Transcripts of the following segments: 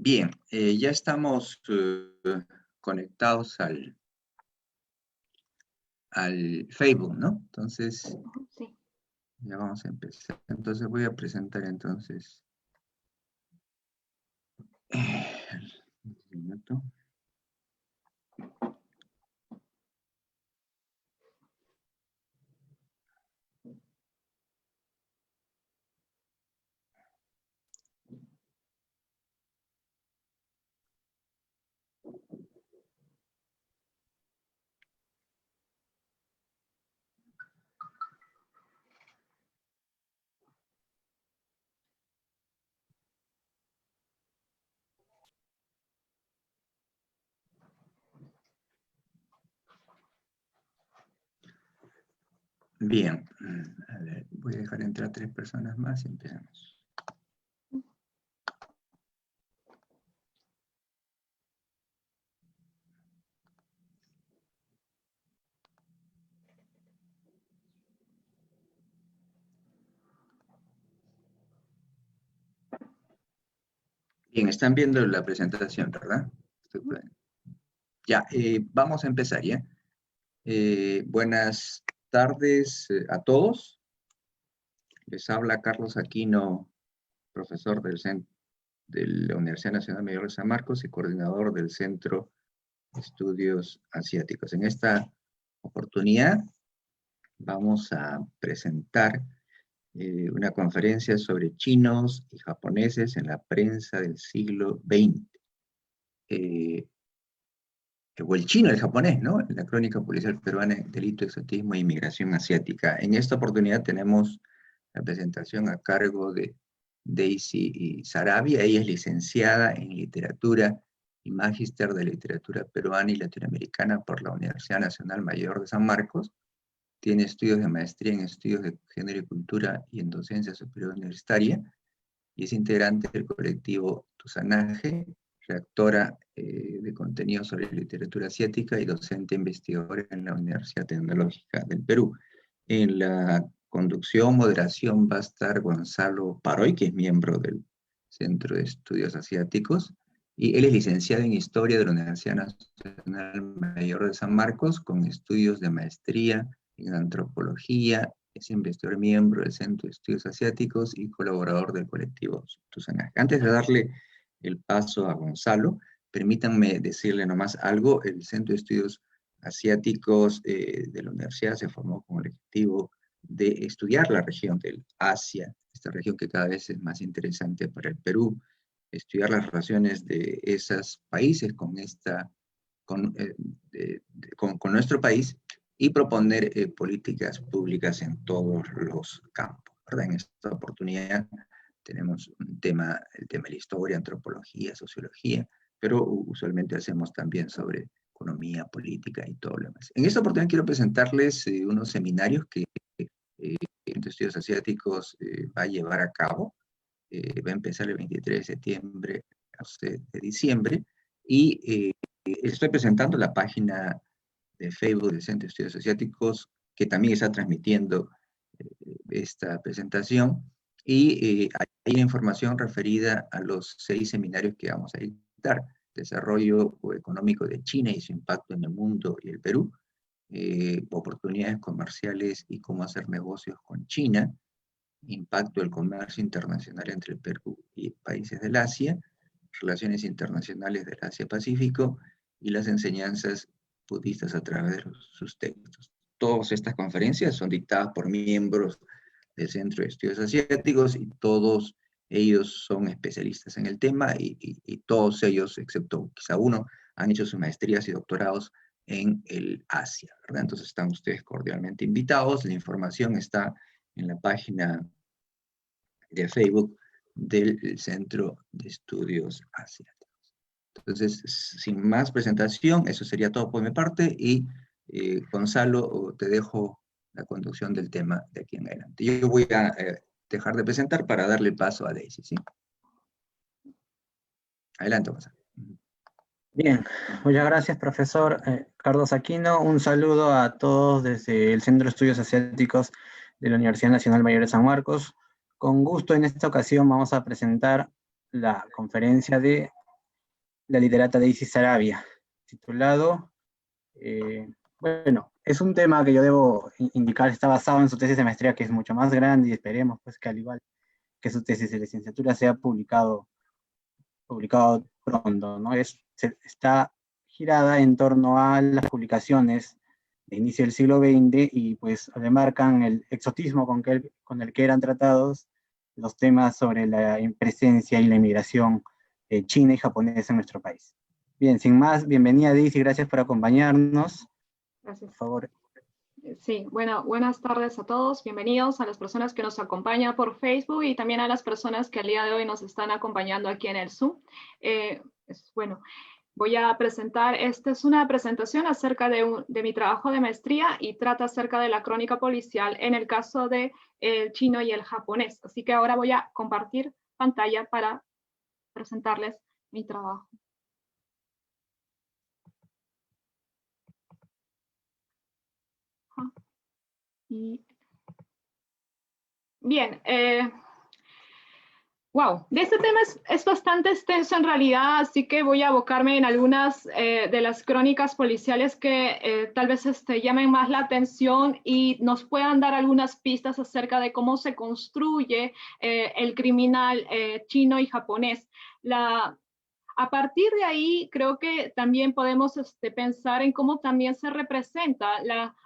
Bien, ya estamos conectados al Facebook, ¿no? Entonces, Sí. ya vamos a empezar. Entonces voy a presentar entonces. Un minuto. Bien, a ver, voy a dejar entrar 3 personas más y empezamos. Bien, están viendo la presentación, ¿verdad? Ya, vamos a empezar, ¿ya? Buenas tardes a todos. Les habla Carlos Aquino, profesor de la Universidad Nacional Mayor de San Marcos y coordinador del Centro de Estudios Asiáticos. En esta oportunidad vamos a presentar una conferencia sobre chinos y japoneses en la prensa del siglo XX. O el chino, el japonés, ¿no? La crónica policial peruana, delito, exotismo e inmigración asiática. En esta oportunidad tenemos la presentación a cargo de Daisy Sarabia. Ella es licenciada en literatura y magíster de literatura peruana y latinoamericana por la Universidad Nacional Mayor de San Marcos. Tiene estudios de maestría en estudios de género y cultura y en docencia superior universitaria, y es integrante del colectivo Tusanaje, redactora de contenido sobre literatura asiática y docente investigadora en la Universidad Tecnológica del Perú. En la conducción, moderación va a estar Gonzalo Paroy, que es miembro del Centro de Estudios Asiáticos, y él es licenciado en Historia de la Universidad Nacional Mayor de San Marcos, con estudios de maestría en Antropología. Es investigador miembro del Centro de Estudios Asiáticos y colaborador del colectivo Tusanaje. Antes de darle el paso a Gonzalo, permítanme decirle nomás algo. El Centro de Estudios Asiáticos de la universidad se formó con el objetivo de estudiar la región del Asia, esta región que cada vez es más interesante para el Perú, estudiar las relaciones de esos países con nuestro país, y proponer políticas públicas en todos los campos, ¿verdad? En esta oportunidad tenemos el tema de la historia, antropología, sociología, pero usualmente hacemos también sobre economía, política y todo lo demás. En esta oportunidad quiero presentarles unos seminarios que el Centro de Estudios Asiáticos va a llevar a cabo. Va a empezar el 23 de septiembre a 12 de diciembre, y estoy presentando la página de Facebook del Centro de Estudios Asiáticos, que también está transmitiendo esta presentación, y hay información referida a los 6 seminarios que vamos a dictar: desarrollo económico de China y su impacto en el mundo y el Perú, oportunidades comerciales y cómo hacer negocios con China, impacto del comercio internacional entre el Perú y países del Asia, relaciones internacionales del Asia-Pacífico y las enseñanzas budistas a través de sus textos. Todas estas conferencias son dictadas por miembros del Centro de Estudios Asiáticos, y todos ellos son especialistas en el tema, y todos ellos, excepto quizá uno, han hecho sus maestrías y doctorados en el Asia, ¿verdad? Entonces están ustedes cordialmente invitados. La información está en la página de Facebook del Centro de Estudios Asiáticos. Entonces, sin más presentación, eso sería todo por mi parte y Gonzalo, te dejo la conducción del tema de aquí en adelante. Yo voy a dejar de presentar para darle paso a Daisy, ¿sí? Adelante, Gonzalo. Bien, muchas gracias, profesor Carlos Aquino. Un saludo a todos desde el Centro de Estudios Asiáticos de la Universidad Nacional Mayor de San Marcos. Con gusto, en esta ocasión vamos a presentar la conferencia de la literata Daisy Saravia, titulado, bueno, es un tema que yo debo indicar, está basado en su tesis de maestría, que es mucho más grande, y esperemos pues que al igual que su tesis de licenciatura sea publicado pronto, ¿no? Está girada en torno a las publicaciones de inicio del siglo XX y pues remarcan el exotismo con el que eran tratados los temas sobre la presencia y la inmigración china y japonesa en nuestro país. Bien, sin más, bienvenida Daisy, gracias por acompañarnos. Gracias. Por favor. Sí, bueno, buenas tardes a todos, bienvenidos a las personas que nos acompañan por Facebook y también a las personas que al día de hoy nos están acompañando aquí en el Zoom. Bueno, voy a presentar, esta es una presentación acerca de mi trabajo de maestría y trata acerca de la crónica policial en el caso del chino y el japonés. Así que ahora voy a compartir pantalla para presentarles mi trabajo. Y bien, wow, de este tema es bastante extenso en realidad, así que voy a abocarme en algunas de las crónicas policiales que tal vez llamen más la atención y nos puedan dar algunas pistas acerca de cómo se construye el criminal chino y japonés. A partir de ahí, creo que también podemos pensar en cómo también se representa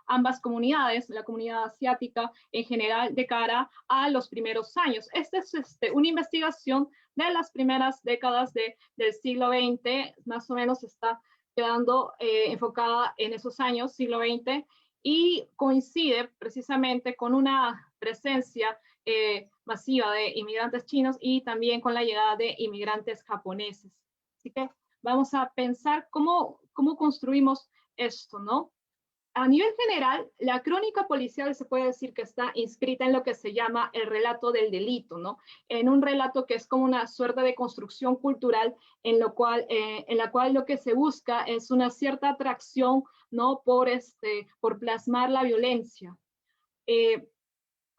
ambas comunidades, la comunidad asiática en general, de cara a los primeros años. Esta es una investigación de las primeras décadas del siglo XX, más o menos está quedando enfocada en esos años, siglo XX, y coincide precisamente con una presencia masiva de inmigrantes chinos y también con la llegada de inmigrantes japoneses. Así que vamos a pensar cómo construimos esto, ¿no? A nivel general, la crónica policial se puede decir que está inscrita en lo que se llama el relato del delito, ¿no? En un relato que es como una suerte de construcción cultural en la cual lo que se busca es una cierta atracción, ¿no? Por plasmar la violencia.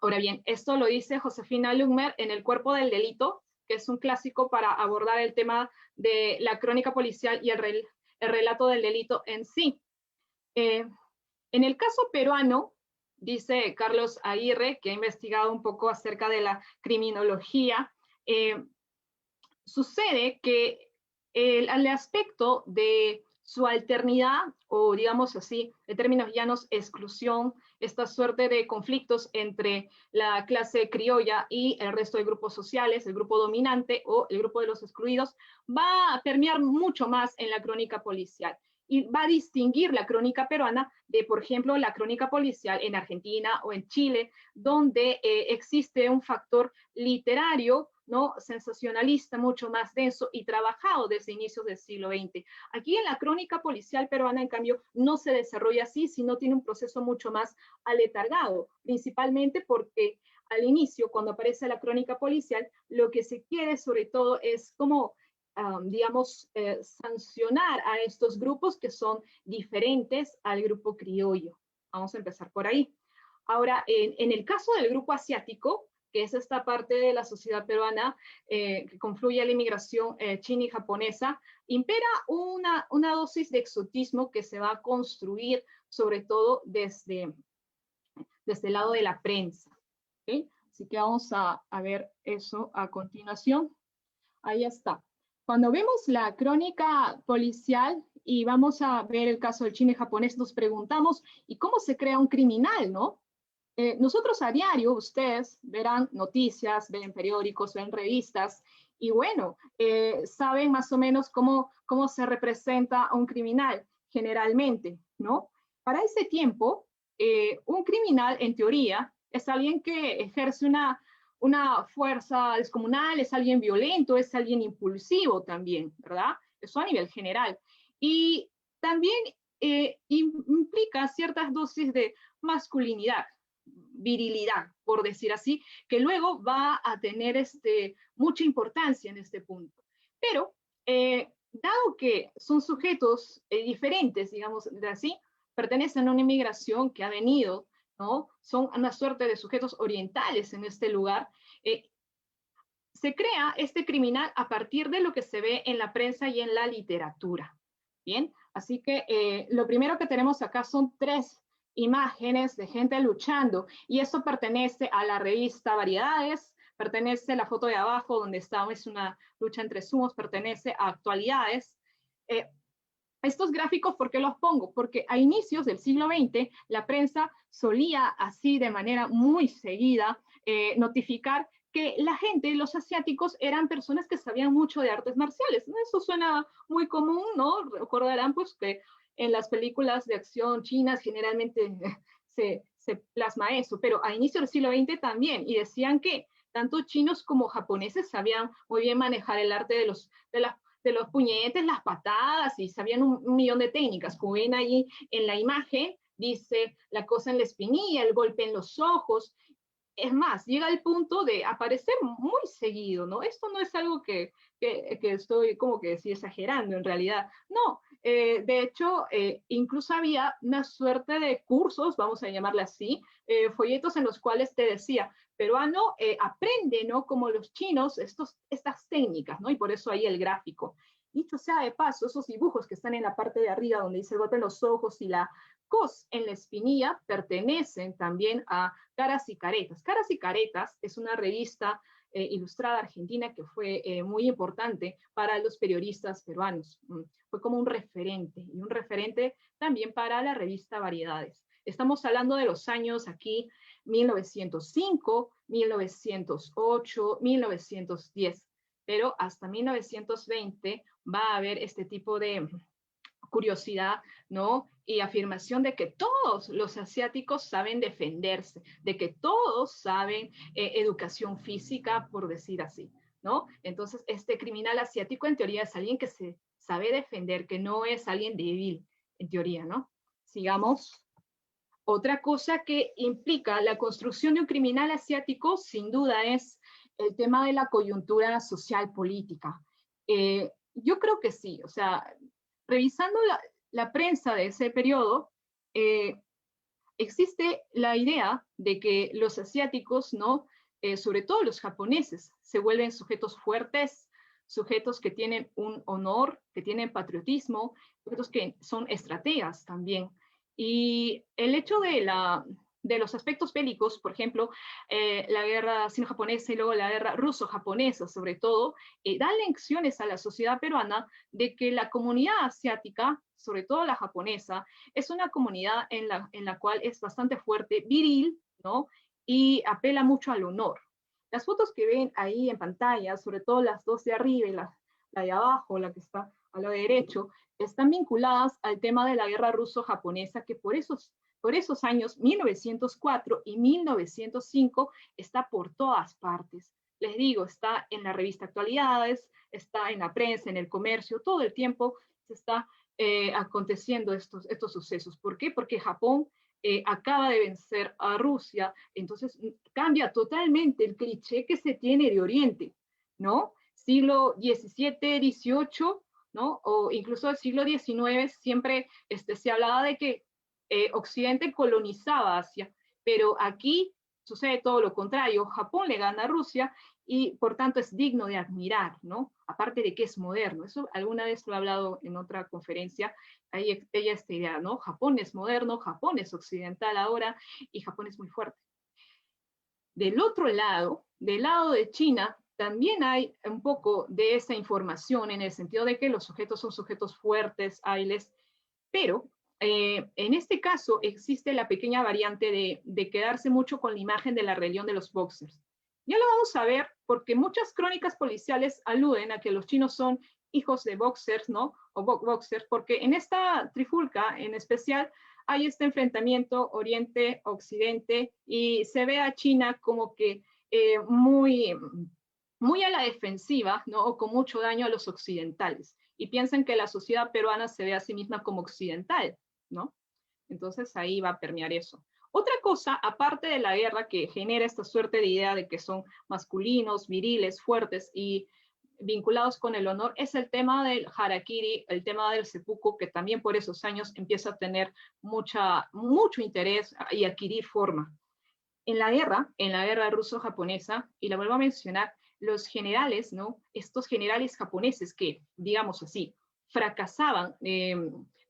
Ahora bien, esto lo dice Josefina Lugmer en El cuerpo del delito, que es un clásico para abordar el tema de la crónica policial y el relato del delito en sí. En el caso peruano, dice Carlos Aguirre, que ha investigado un poco acerca de la criminología, sucede que el aspecto de su alternidad, o digamos así, de términos llanos, exclusión, esta suerte de conflictos entre la clase criolla y el resto de grupos sociales, el grupo dominante o el grupo de los excluidos, va a permear mucho más en la crónica policial y va a distinguir la crónica peruana de, por ejemplo, la crónica policial en Argentina o en Chile, donde existe un factor literario, ¿no? Sensacionalista, mucho más denso y trabajado desde inicios del siglo XX. Aquí en la crónica policial peruana, en cambio, no se desarrolla así, sino tiene un proceso mucho más aletargado, principalmente porque al inicio, cuando aparece la crónica policial, lo que se quiere sobre todo es como digamos, sancionar a estos grupos que son diferentes al grupo criollo. Vamos a empezar por ahí. Ahora, en el caso del grupo asiático, que es esta parte de la sociedad peruana que confluye a la inmigración china y japonesa, impera una dosis de exotismo que se va a construir sobre todo desde el lado de la prensa. ¿Okay? Así que vamos a ver eso a continuación. Ahí está. Cuando vemos la crónica policial y vamos a ver el caso del chino y japonés, nos preguntamos, ¿y cómo se crea un criminal, no? Nosotros a diario, ustedes verán noticias, ven periódicos, ven revistas, y bueno, saben más o menos cómo se representa a un criminal, generalmente. ¿no? Para ese tiempo, un criminal, en teoría, es alguien que ejerce una fuerza descomunal, es alguien violento, es alguien impulsivo también, ¿verdad? Eso a nivel general. Y también implica ciertas dosis de masculinidad, virilidad, por decir así, que luego va a tener mucha importancia en este punto. Pero, dado que son sujetos diferentes, digamos así, pertenecen a una inmigración que ha venido, ¿no? Son una suerte de sujetos orientales en este lugar, se crea este criminal a partir de lo que se ve en la prensa y en la literatura. Bien, así que lo primero que tenemos acá son 3 imágenes de gente luchando, y eso pertenece a la revista Variedades, pertenece a la foto de abajo donde está, es una lucha entre sumos, pertenece a Actualidades. Estos gráficos, ¿por qué los pongo? Porque a inicios del siglo XX, la prensa solía así de manera muy seguida notificar que la gente, los asiáticos, eran personas que sabían mucho de artes marciales, ¿no? Eso suena muy común, ¿no? Recordarán pues que en las películas de acción chinas generalmente se plasma eso, pero a inicios del siglo XX también, y decían que tanto chinos como japoneses sabían muy bien manejar el arte de los puñetes, las patadas, y sabían un millón de técnicas. Como ven ahí en la imagen, dice la cosa en la espinilla, el golpe en los ojos. Es más, llega al punto de aparecer muy seguido, ¿no? Esto no es algo que estoy como que sí exagerando en realidad. No, de hecho, incluso había una suerte de cursos, vamos a llamarle así, folletos en los cuales te decía, peruano, aprende, ¿no? Como los chinos, estas técnicas, ¿no? Y por eso ahí el gráfico. Dicho sea de paso, esos dibujos que están en la parte de arriba, donde dice el golpe en los ojos y la cos en la espinilla, pertenecen también a Caras y Caretas. Caras y Caretas es una revista ilustrada argentina que fue muy importante para los periodistas peruanos. Fue como un referente, y un referente también para la revista Variedades. Estamos hablando de los años aquí 1905, 1908, 1910, pero hasta 1920 va a haber este tipo de curiosidad, ¿no? Y afirmación de que todos los asiáticos saben defenderse, de que todos saben educación física, por decir así, ¿no? Entonces, este criminal asiático en teoría es alguien que se sabe defender, que no es alguien débil, en teoría, ¿no? Sigamos. Otra cosa que implica la construcción de un criminal asiático, sin duda, es el tema de la coyuntura social política. Yo creo que sí, o sea, revisando la prensa de ese periodo, existe la idea de que los asiáticos, ¿no? Sobre todo los japoneses, se vuelven sujetos fuertes, sujetos que tienen un honor, que tienen patriotismo, sujetos que son estrategas también. Y el hecho de los aspectos bélicos, por ejemplo, la guerra sino-japonesa y luego la guerra ruso-japonesa, sobre todo, dan lecciones a la sociedad peruana de que la comunidad asiática, sobre todo la japonesa, es una comunidad en la cual es bastante fuerte, viril, ¿no? Y apela mucho al honor. Las fotos que ven ahí en pantalla, sobre todo las 2 de arriba y la de abajo, la que está a lo derecho, están vinculadas al tema de la guerra ruso-japonesa, que por esos años, 1904 y 1905, está por todas partes. Les digo, está en la revista Actualidades, está en la prensa, en el comercio, todo el tiempo se está aconteciendo estos sucesos. ¿Por qué? Porque Japón acaba de vencer a Rusia, entonces cambia totalmente el cliché que se tiene de Oriente, ¿no? Siglo XVII, XVIII, ¿no? O incluso el siglo XIX, siempre se hablaba de que Occidente colonizaba Asia, pero aquí sucede todo lo contrario. Japón le gana a Rusia y por tanto es digno de admirar, ¿no? Aparte de que es moderno. Eso alguna vez lo he hablado en otra conferencia, ahí ella esta idea, ¿no? Japón es moderno, Japón es occidental ahora y Japón es muy fuerte. Del otro lado, del lado de China, también hay un poco de esa información en el sentido de que los sujetos son sujetos fuertes, hábiles, pero en este caso existe la pequeña variante de quedarse mucho con la imagen de la rebelión de los boxers. Ya lo vamos a ver porque muchas crónicas policiales aluden a que los chinos son hijos de boxers, ¿no? O boxers, porque en esta trifulca en especial hay este enfrentamiento Oriente-Occidente y se ve a China como que muy a la defensiva, ¿no? O con mucho daño a los occidentales. Y piensan que la sociedad peruana se ve a sí misma como occidental, ¿no? Entonces ahí va a permear eso. Otra cosa, aparte de la guerra que genera esta suerte de idea de que son masculinos, viriles, fuertes y vinculados con el honor, es el tema del harakiri, el tema del seppuku, que también por esos años empieza a tener mucho interés y adquirir forma. En la guerra ruso-japonesa, y la vuelvo a mencionar, los generales, ¿no? Estos generales japoneses que, digamos así, fracasaban,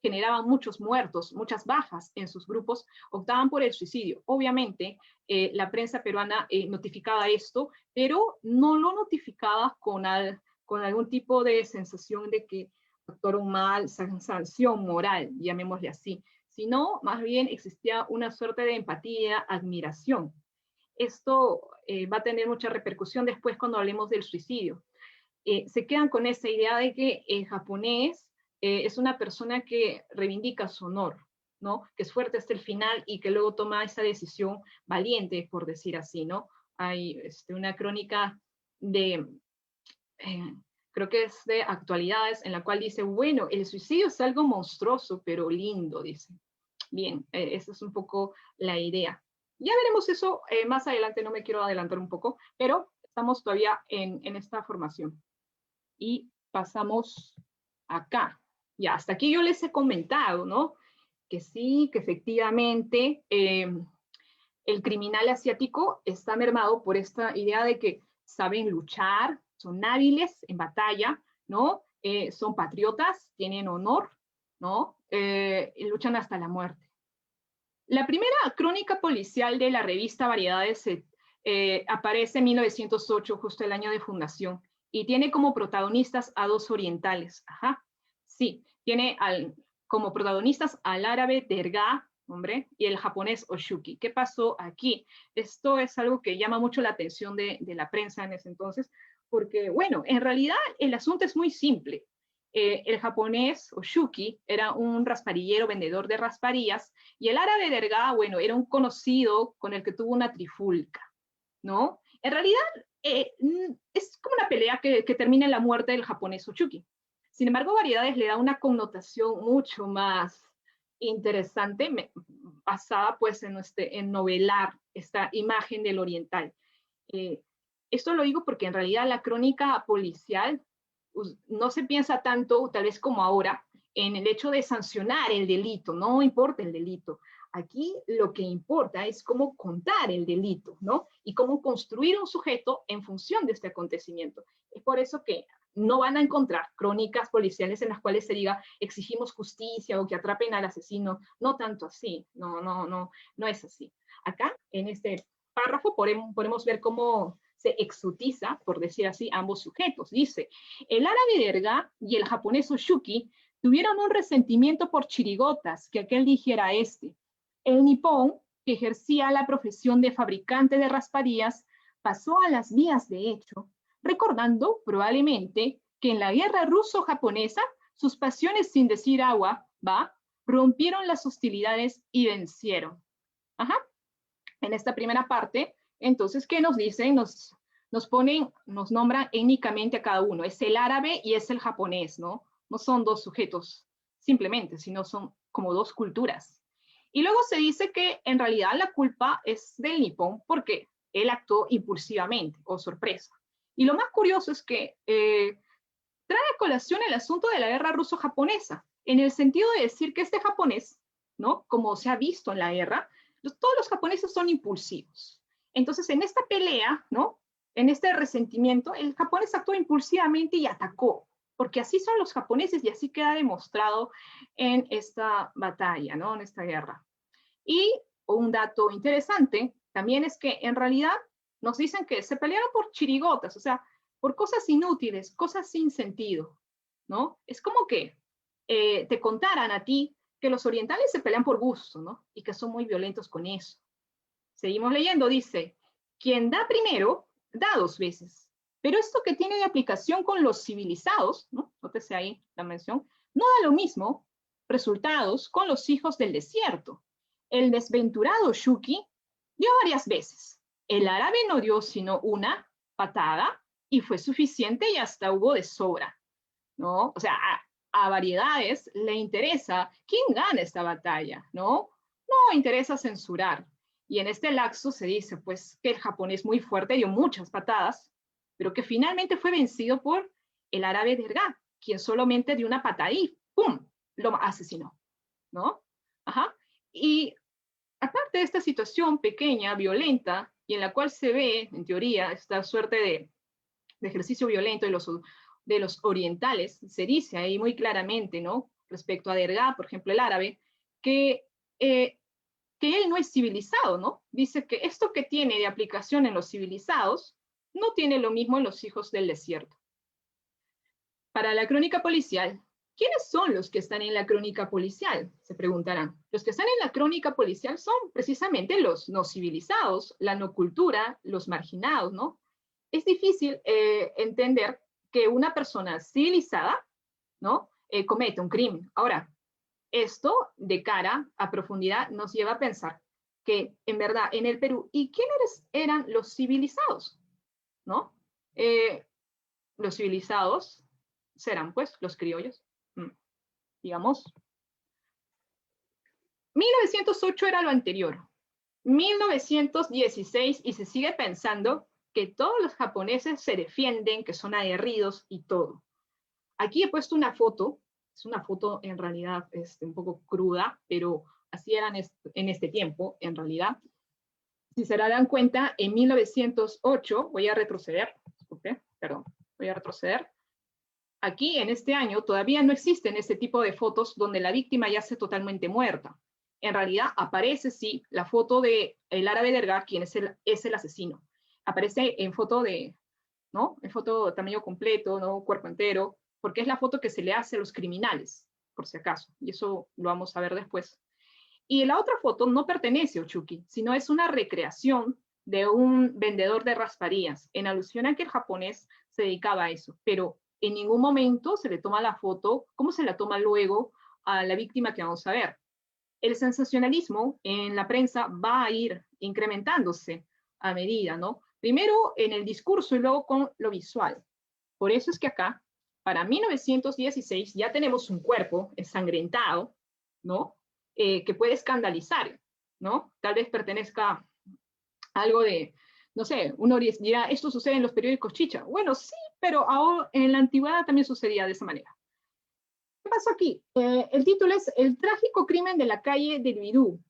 generaban muchos muertos, muchas bajas en sus grupos, optaban por el suicidio. Obviamente, la prensa peruana notificaba esto, pero no lo notificaba con algún tipo de sensación de que actuaron mal, sanción moral, llamémosle así, sino más bien existía una suerte de empatía, admiración. Esto va a tener mucha repercusión después cuando hablemos del suicidio. Se quedan con esa idea de que el japonés es una persona que reivindica su honor, ¿no? Que es fuerte hasta el final y que luego toma esa decisión valiente, por decir así, ¿no? Hay una crónica de, creo que es de actualidades, en la cual dice, bueno, el suicidio es algo monstruoso, pero lindo, dice. Bien, esa es un poco la idea. Ya veremos eso más adelante, no me quiero adelantar un poco, pero estamos todavía en esta formación. Y pasamos acá. Ya, hasta aquí yo les he comentado, ¿no? Que sí, que efectivamente el criminal asiático está mermado por esta idea de que saben luchar, son hábiles en batalla, ¿no? Son patriotas, tienen honor, ¿no? Y luchan hasta la muerte. La primera crónica policial de la revista Variedades aparece en 1908, justo el año de fundación, y tiene como protagonistas a dos orientales. Ajá, sí, tiene como protagonistas al árabe Derga, hombre, y el japonés Oshuki. ¿Qué pasó aquí? Esto es algo que llama mucho la atención de la prensa en ese entonces, porque, bueno, en realidad el asunto es muy simple. El japonés Oshuki era un rasparillero vendedor de rasparillas y el árabe Derga, bueno, era un conocido con el que tuvo una trifulca, ¿no? En realidad es como una pelea que termina en la muerte del japonés Oshuki. Sin embargo, Variedades le da una connotación mucho más interesante, basada pues en novelar esta imagen del oriental. Esto lo digo porque en realidad la crónica policial no se piensa tanto, tal vez como ahora, en el hecho de sancionar el delito, no importa el delito. Aquí lo que importa es cómo contar el delito, ¿no? Y cómo construir un sujeto en función de este acontecimiento. Es por eso que no van a encontrar crónicas policiales en las cuales se diga exigimos justicia o que atrapen al asesino. No tanto así, no es así. Acá, en este párrafo, podemos ver cómo se exotiza, por decir así, ambos sujetos. Dice, el árabe Derga y el japonés Oshuki tuvieron un resentimiento por chirigotas que aquel dijera este. El nipón, que ejercía la profesión de fabricante de rasparillas, pasó a las vías de hecho, recordando probablemente que en la guerra ruso-japonesa sus pasiones, sin decir agua, rompieron las hostilidades y vencieron. Ajá. En esta primera parte, entonces, ¿qué nos dicen? Nos nombran étnicamente a cada uno. Es el árabe y es el japonés, ¿no? No son dos sujetos simplemente, sino son como dos culturas. Y luego se dice que en realidad la culpa es del nipón porque él actuó impulsivamente o sorpresa. Y lo más curioso es que trae a colación el asunto de la guerra ruso-japonesa, en el sentido de decir que este japonés, ¿no? Como se ha visto en la guerra, todos los japoneses son impulsivos. Entonces, en esta pelea, ¿no? En este resentimiento, el japonés actuó impulsivamente y atacó, porque así son los japoneses y así queda demostrado en esta batalla, ¿no? En esta guerra. Y un dato interesante también es que en realidad nos dicen que se pelearon por chirigotas, o sea, por cosas inútiles, cosas sin sentido, ¿no? Es como que te contaran a ti que los orientales se pelean por gusto, ¿no? Y que son muy violentos con eso. Seguimos leyendo, dice, quien da primero, da dos veces. Pero esto que tiene de aplicación con los civilizados, ¿no? Nótese ahí la mención, no da lo mismo resultados con los hijos del desierto. El desventurado Shuki dio varias veces. El árabe no dio sino una patada y fue suficiente y hasta hubo de sobra, ¿no? O sea, a variedades le interesa quién gana esta batalla, ¿no? No interesa censurar. Y en este lapso se dice, pues, que el japonés muy fuerte dio muchas patadas, pero que finalmente fue vencido por el árabe Derga, quien solamente dio una patada y ¡pum!, lo asesinó, ¿no? Ajá. Y aparte de esta situación pequeña, violenta, y en la cual se ve, en teoría, esta suerte de ejercicio violento de los orientales, se dice ahí muy claramente, ¿no? Respecto a Derga, por ejemplo, el árabe, que él no es civilizado, ¿no? Dice que esto que tiene de aplicación en los civilizados no tiene lo mismo en los hijos del desierto. Para la crónica policial, ¿quiénes son los que están en la crónica policial? Se preguntarán. Los que están en la crónica policial son precisamente los no civilizados, la no cultura, los marginados, ¿no? Es difícil entender que una persona civilizada, ¿no? Comete un crimen. Ahora, esto de cara a profundidad nos lleva a pensar que en verdad en el Perú, ¿y quiénes eran los civilizados? ¿No? Los civilizados serán pues los criollos, digamos. 1908 era lo anterior, 1916 y se sigue pensando que todos los japoneses se defienden, que son aguerridos y todo. Aquí he puesto una foto, es una foto en realidad un poco cruda, pero así eran en este tiempo, en realidad. Si se darán cuenta, en 1908, voy a retroceder, disculpe, perdón, voy a retroceder. Aquí, en este año, todavía no existen este tipo de fotos donde la víctima yace totalmente muerta. En realidad, aparece, sí, la foto del árabe Derga, quien es el asesino. Aparece en foto ¿no? En foto tamaño completo, ¿no? Cuerpo entero, porque es la foto que se le hace a los criminales, por si acaso, y eso lo vamos a ver después. Y la otra foto no pertenece a Ochuki, sino es una recreación de un vendedor de rasparías, en alusión a que el japonés se dedicaba a eso, pero en ningún momento se le toma la foto, como se la toma luego a la víctima que vamos a ver. El sensacionalismo en la prensa va a ir incrementándose a medida, ¿no? Primero en el discurso y luego con lo visual. Por eso es que acá, para 1916, ya tenemos un cuerpo ensangrentado, ¿no? Que puede escandalizar, ¿no? Tal vez pertenezca a algo de, no sé, uno dirá, esto sucede en los periódicos chicha. Bueno, sí, pero ahora, en la antigüedad también sucedía de esa manera. ¿Qué pasó aquí? El título es El trágico crimen de la calle del Virú.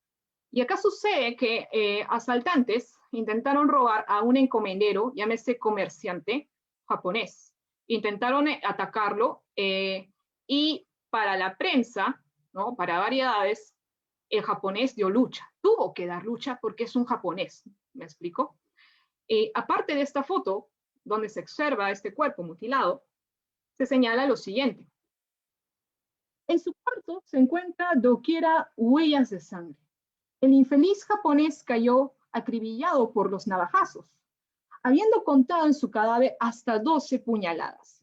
Y acá sucede que asaltantes intentaron robar a un encomendero, llámese comerciante japonés. Intentaron atacarlo y para la prensa, ¿no? Para variedades, el japonés dio lucha. Tuvo que dar lucha porque es un japonés. ¿Me explico? Aparte de esta foto, donde se observa este cuerpo mutilado, se señala lo siguiente. En su cuarto se encuentra doquiera huellas de sangre. El infeliz japonés cayó acribillado por los navajazos, habiendo contado en su cadáver hasta 12 puñaladas.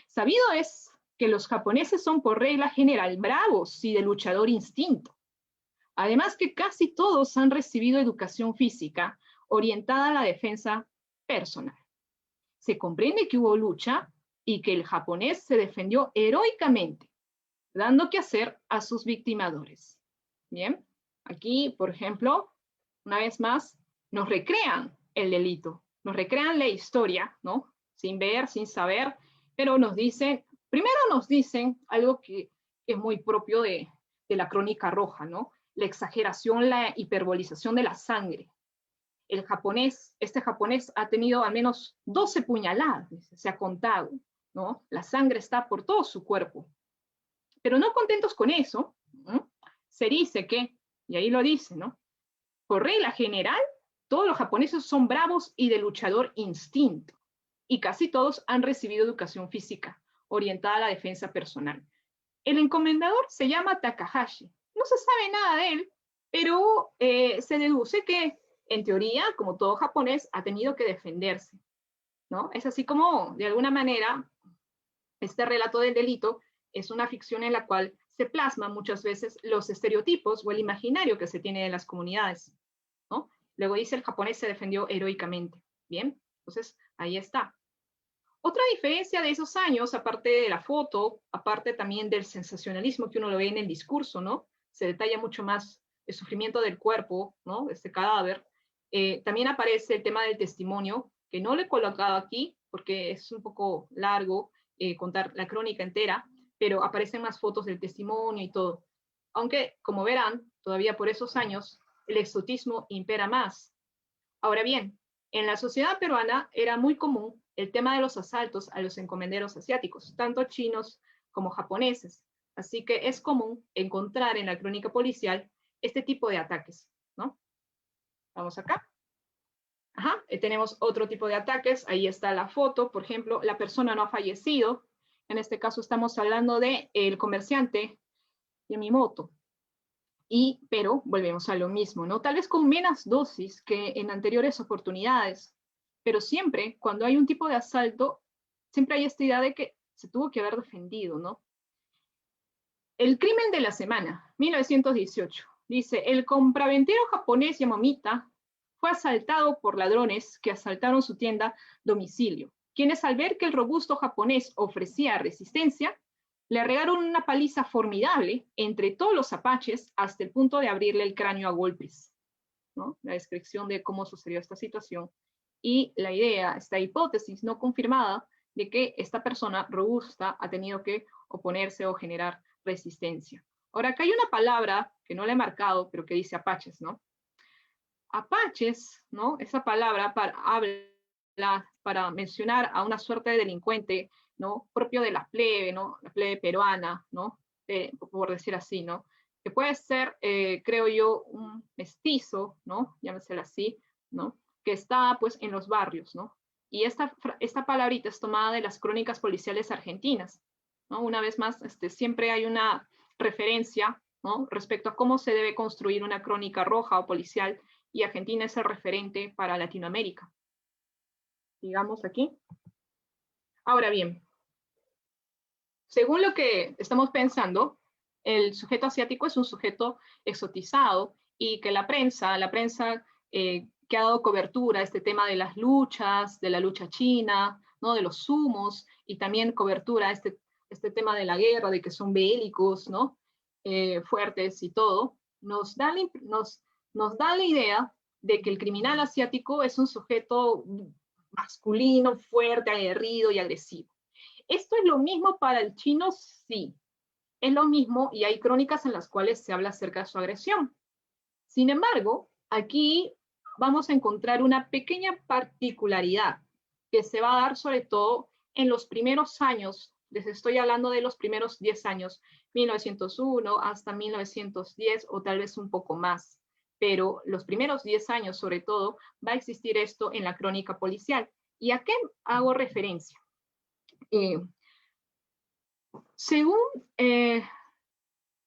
Sabido es que los japoneses son por regla general bravos y de luchador instinto. Además que casi todos han recibido educación física orientada a la defensa personal. Se comprende que hubo lucha y que el japonés se defendió heroicamente, dando que hacer a sus victimadores. Bien, aquí, por ejemplo, una vez más, nos recrean el delito, nos recrean la historia, ¿no? Sin ver, sin saber, pero nos dicen, primero nos dicen algo que es muy propio de la crónica roja, ¿no? La exageración, la hiperbolización de la sangre. El japonés, este japonés ha tenido al menos 12 puñaladas, se ha contado, ¿no? La sangre está por todo su cuerpo. Pero no contentos con eso, ¿no? Se dice que, y ahí lo dice, ¿no? Por regla general, todos los japoneses son bravos y de luchador instinto, y casi todos han recibido educación física, orientada a la defensa personal. El encomendador se llama Takahashi. No se sabe nada de él, pero se deduce que, en teoría, como todo japonés, ha tenido que defenderse. ¿no? Es así como, de alguna manera, este relato del delito es una ficción en la cual se plasman muchas veces los estereotipos o el imaginario que se tiene de las comunidades, ¿no? Luego dice, el japonés se defendió heroicamente. Bien, entonces ahí está. Otra diferencia de esos años, aparte de la foto, aparte también del sensacionalismo que uno lo ve en el discurso, ¿no? Se detalla mucho más el sufrimiento del cuerpo, ¿no? Este cadáver. También aparece el tema del testimonio, que no lo he colocado aquí porque es un poco largo contar la crónica entera, pero aparecen más fotos del testimonio y todo. Aunque, como verán, todavía por esos años, el exotismo impera más. Ahora bien, en la sociedad peruana era muy común el tema de los asaltos a los encomenderos asiáticos, tanto chinos como japoneses. Así que es común encontrar en la crónica policial este tipo de ataques, ¿no? Vamos acá. Ajá, tenemos otro tipo de ataques. Ahí está la foto. Por ejemplo, la persona no ha fallecido. En este caso estamos hablando de el comerciante Yamimoto. Pero volvemos a lo mismo, ¿no? Tal vez con menos dosis que en anteriores oportunidades, pero siempre cuando hay un tipo de asalto, siempre hay esta idea de que se tuvo que haber defendido, ¿no? El crimen de la semana, 1918, dice, el compraventero japonés Yamamita fue asaltado por ladrones que asaltaron su tienda domicilio, quienes al ver que el robusto japonés ofrecía resistencia, le regaron una paliza formidable entre todos los apaches hasta el punto de abrirle el cráneo a golpes, ¿no? La descripción de cómo sucedió esta situación y la idea, esta hipótesis no confirmada de que esta persona robusta ha tenido que oponerse o generar resistencia. Ahora, acá hay una palabra que no la he marcado, pero que dice apaches, ¿no? Apaches, ¿no? Esa palabra habla para mencionar a una suerte de delincuente, ¿no? Propio de la plebe, ¿no? La plebe peruana, ¿no? Por decir así, ¿no? Que puede ser, creo yo, un mestizo, ¿no? Llámeselo así, ¿no? Que está, pues, en los barrios, ¿no? Y esta palabrita es tomada de las crónicas policiales argentinas, ¿no? Una vez más, siempre hay una referencia, ¿no? Respecto a cómo se debe construir una crónica roja o policial, y Argentina es el referente para Latinoamérica. Digamos aquí. Ahora bien, según lo que estamos pensando, el sujeto asiático es un sujeto exotizado y que la prensa que ha dado cobertura a este tema de las luchas, de la lucha china, ¿no? De los sumos, y también cobertura a este tema de la guerra, de que son bélicos, ¿no? Fuertes y todo, nos da la idea de que el criminal asiático es un sujeto masculino, fuerte, aguerrido y agresivo. ¿Esto es lo mismo para el chino? Sí, es lo mismo y hay crónicas en las cuales se habla acerca de su agresión. Sin embargo, aquí vamos a encontrar una pequeña particularidad que se va a dar sobre todo en los primeros años, les estoy hablando de los primeros 10 años, 1901 hasta 1910 o tal vez un poco más, pero los primeros 10 años sobre todo va a existir esto en la crónica policial. ¿Y a qué hago referencia? Según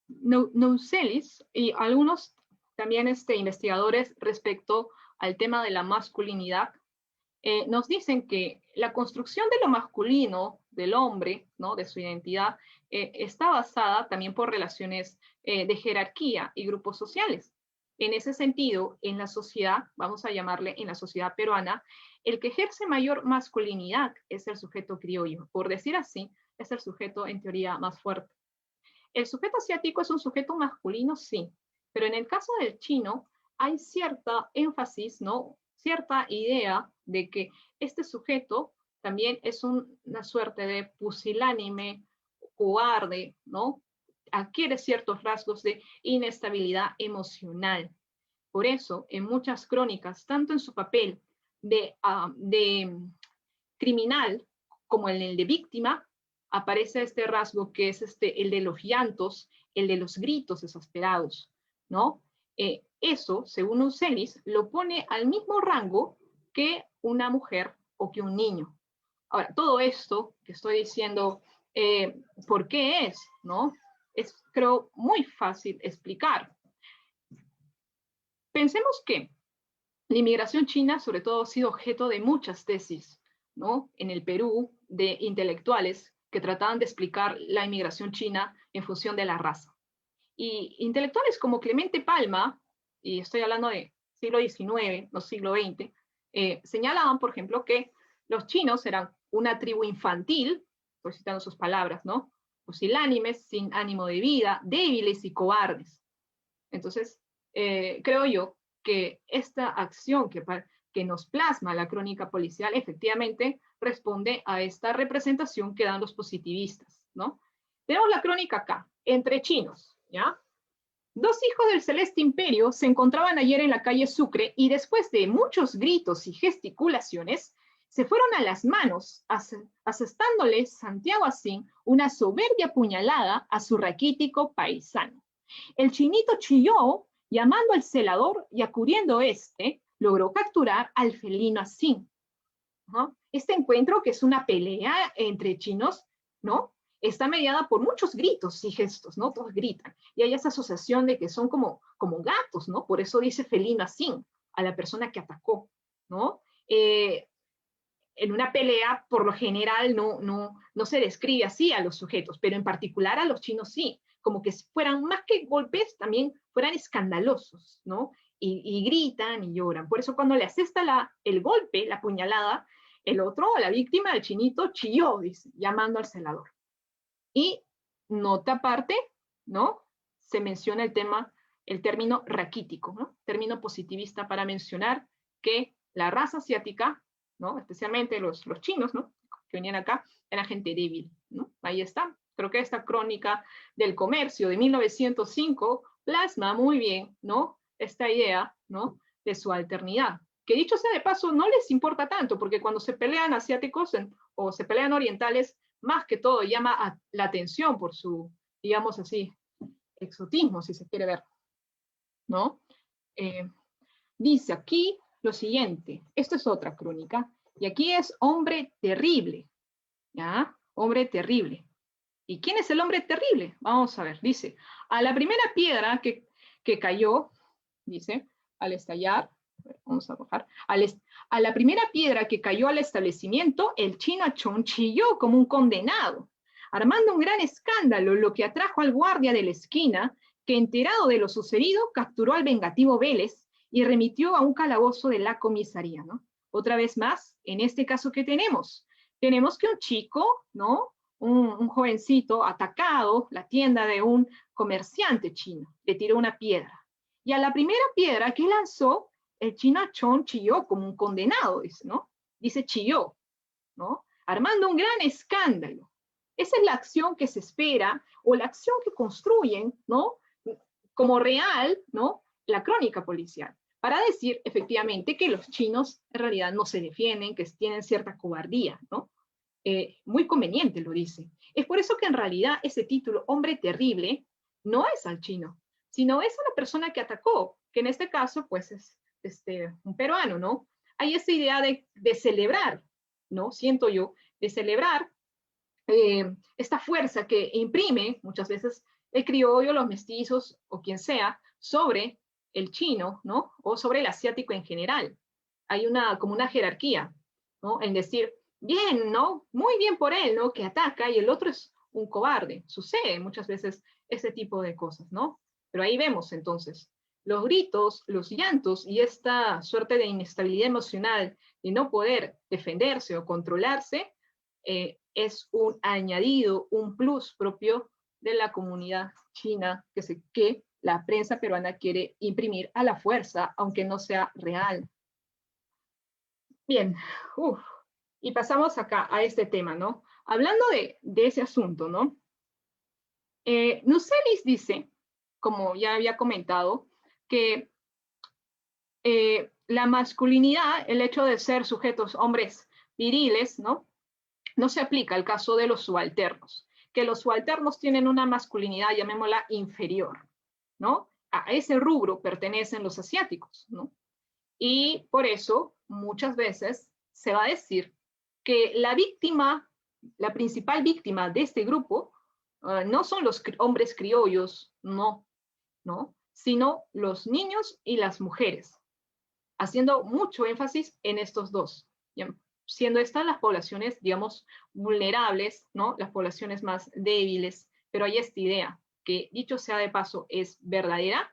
Nousselis y algunos también investigadores respecto al tema de la masculinidad, nos dicen que la construcción de lo masculino del hombre, ¿no? De su identidad, está basada también por relaciones de jerarquía y grupos sociales. En ese sentido, en la sociedad, vamos a llamarle en la sociedad peruana, el que ejerce mayor masculinidad es el sujeto criollo. Por decir así, es el sujeto en teoría más fuerte. El sujeto asiático es un sujeto masculino, sí, pero en el caso del chino hay cierta énfasis, ¿no? Cierta idea de que este sujeto también es una suerte de pusilánime, cobarde, ¿no? Adquiere ciertos rasgos de inestabilidad emocional. Por eso, en muchas crónicas, tanto en su papel de criminal como en el de víctima, aparece este rasgo que es el de los llantos, el de los gritos desesperados, ¿no? Eso, según Nousselis, lo pone al mismo rango que una mujer o que un niño. Ahora, todo esto que estoy diciendo, ¿por qué es? ¿No? Es, creo, muy fácil explicar. Pensemos que la inmigración china, sobre todo, ha sido objeto de muchas tesis, ¿no? En el Perú, de intelectuales que trataban de explicar la inmigración china en función de la raza. Y intelectuales como Clemente Palma, y estoy hablando de siglo XIX, no siglo XX, señalaban, por ejemplo, que los chinos eran una tribu infantil, estoy citando sus palabras, ¿no? Pusilánimes, sin ánimo de vida, débiles y cobardes. Entonces, creo yo que esta acción que nos plasma la crónica policial efectivamente responde a esta representación que dan los positivistas, ¿no? Tenemos la crónica acá, entre chinos, ¿ya? Dos hijos del Celeste Imperio se encontraban ayer en la calle Sucre y después de muchos gritos y gesticulaciones, se fueron a las manos, asestándole Santiago Asín una soberbia puñalada a su raquítico paisano. El chinito chilló, llamando al celador y acudiendo logró capturar al felino Asín. ¿No? Este encuentro, que es una pelea entre chinos, ¿no? Está mediada por muchos gritos y gestos, ¿no? Todos gritan. Y hay esa asociación de que son como gatos, ¿no? Por eso dice felino Asín a la persona que atacó, ¿no? En una pelea, por lo general, no se describe así a los sujetos, pero en particular a los chinos sí, como que fueran, más que golpes, también fueran escandalosos, ¿no? Y gritan y lloran. Por eso cuando le asesta el golpe, la puñalada, el otro, la víctima, el chinito, chilló, dice, llamando al celador. Y nota aparte, ¿no? Se menciona el término raquítico, ¿no? Término positivista para mencionar que la raza asiática, ¿no? Especialmente los chinos, ¿no? Que venían acá, era gente débil, ¿no? Ahí está. Creo que esta crónica del comercio de 1905 plasma muy bien, ¿no? Esta idea, ¿no? De subalternidad. Que dicho sea de paso, no les importa tanto, porque cuando se pelean asiáticos o se pelean orientales, más que todo llama la atención por su, digamos así, exotismo, si se quiere ver, ¿no? Dice aquí lo siguiente, esto es otra crónica, y aquí es hombre terrible, ¿ya? Hombre terrible. ¿Y quién es el hombre terrible? Vamos a ver, dice, a la primera piedra que cayó, dice, al estallar, vamos a bajar, a la primera piedra que cayó al establecimiento, el chino Chon chilló como un condenado, armando un gran escándalo, lo que atrajo al guardia de la esquina, que enterado de lo sucedido, capturó al vengativo Vélez y remitió a un calabozo de la comisaría, ¿no? Otra vez más, en este caso, ¿qué tenemos? Tenemos que un chico, ¿no? Un jovencito atacado la tienda de un comerciante chino, le tiró una piedra. Y a la primera piedra que lanzó, el chino Chon chilló como un condenado, dice, ¿no? Dice chilló, ¿no? Armando un gran escándalo. Esa es la acción que se espera, o la acción que construyen, ¿no? Como real, ¿no? La crónica policial, para decir efectivamente que los chinos en realidad no se defienden, que tienen cierta cobardía, ¿no? Muy conveniente lo dice. Es por eso que en realidad ese título, hombre terrible, no es al chino, sino es a la persona que atacó, que en este caso, pues es un peruano, ¿no? Hay esa idea de celebrar, ¿no? Siento yo, de celebrar esta fuerza que imprime muchas veces el criollo, los mestizos o quien sea, sobre el chino, ¿no? O sobre el asiático en general. Hay como una jerarquía, ¿no? En decir, bien, ¿no? Muy bien por él, ¿no? Que ataca y el otro es un cobarde. Sucede muchas veces ese tipo de cosas, ¿no? Pero ahí vemos entonces los gritos, los llantos y esta suerte de inestabilidad emocional de no poder defenderse o controlarse, es un añadido, un plus propio de la comunidad china que la prensa peruana quiere imprimir a la fuerza, aunque no sea real. Bien, y pasamos acá a este tema, ¿no? Hablando de ese asunto, ¿no? Nucelis dice, como ya había comentado, que la masculinidad, el hecho de ser sujetos, hombres viriles, ¿no? No se aplica al caso de los subalternos, que los subalternos tienen una masculinidad, llamémosla inferior, ¿no? A ese rubro pertenecen los asiáticos, ¿no? Y por eso muchas veces se va a decir que la víctima, la principal víctima de este grupo, no son los hombres criollos, no, sino los niños y las mujeres, haciendo mucho énfasis en estos dos. siendo estas las poblaciones, digamos, vulnerables, ¿no? Las poblaciones más débiles, pero hay esta idea, que dicho sea de paso, es verdadera.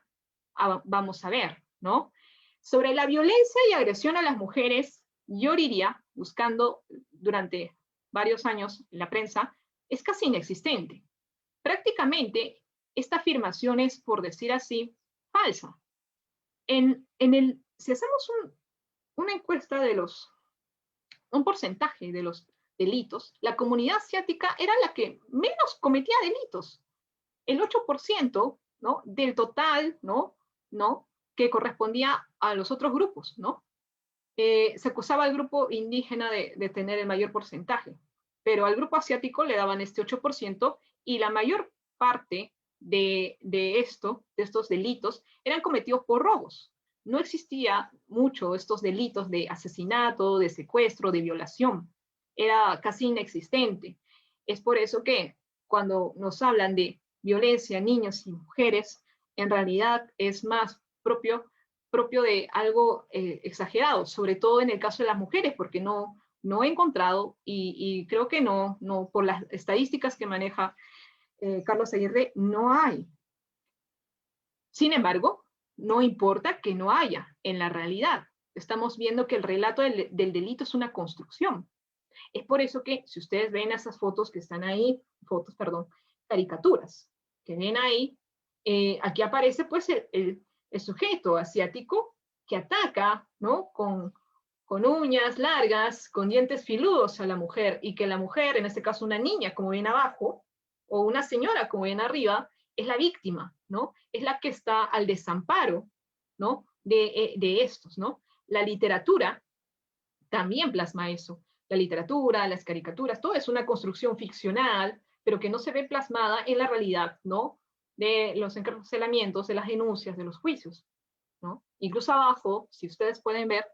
Vamos a ver, ¿no? Sobre la violencia y agresión a las mujeres, yo diría, buscando durante varios años en la prensa, es casi inexistente. Prácticamente, esta afirmación es, por decir así, falsa. Si hacemos una encuesta de un porcentaje de los delitos, la comunidad asiática era la que menos cometía delitos. El 8%, ¿no?, del total, ¿no?, que correspondía a los otros grupos, ¿no? Se acusaba al grupo indígena de tener el mayor porcentaje, pero al grupo asiático le daban este 8% y la mayor parte de estos delitos eran cometidos por robos. No existía mucho estos delitos de asesinato, de secuestro, de violación. Era casi inexistente. Es por eso que cuando nos hablan de violencia a niños y mujeres, en realidad es más propio de algo exagerado, sobre todo en el caso de las mujeres, porque no he encontrado, y creo que no, por las estadísticas que maneja Carlos Aguirre, no hay. Sin embargo, no importa que no haya en la realidad. Estamos viendo que el relato del delito es una construcción. Es por eso que, si ustedes ven esas fotos que están ahí, caricaturas que ven ahí, aquí aparece pues el sujeto asiático que ataca, ¿no?, con uñas largas, con dientes filudos a la mujer, y que la mujer, en este caso una niña, como ven abajo, o una señora, como ven arriba, es la víctima, ¿no? Es la que está al desamparo, ¿no?, de estos, ¿no? La literatura también plasma eso. La literatura, las caricaturas, todo es una construcción ficcional, pero que no se ve plasmada en la realidad, ¿no?, de los encarcelamientos, de las denuncias, de los juicios, ¿no? Incluso abajo, si ustedes pueden ver,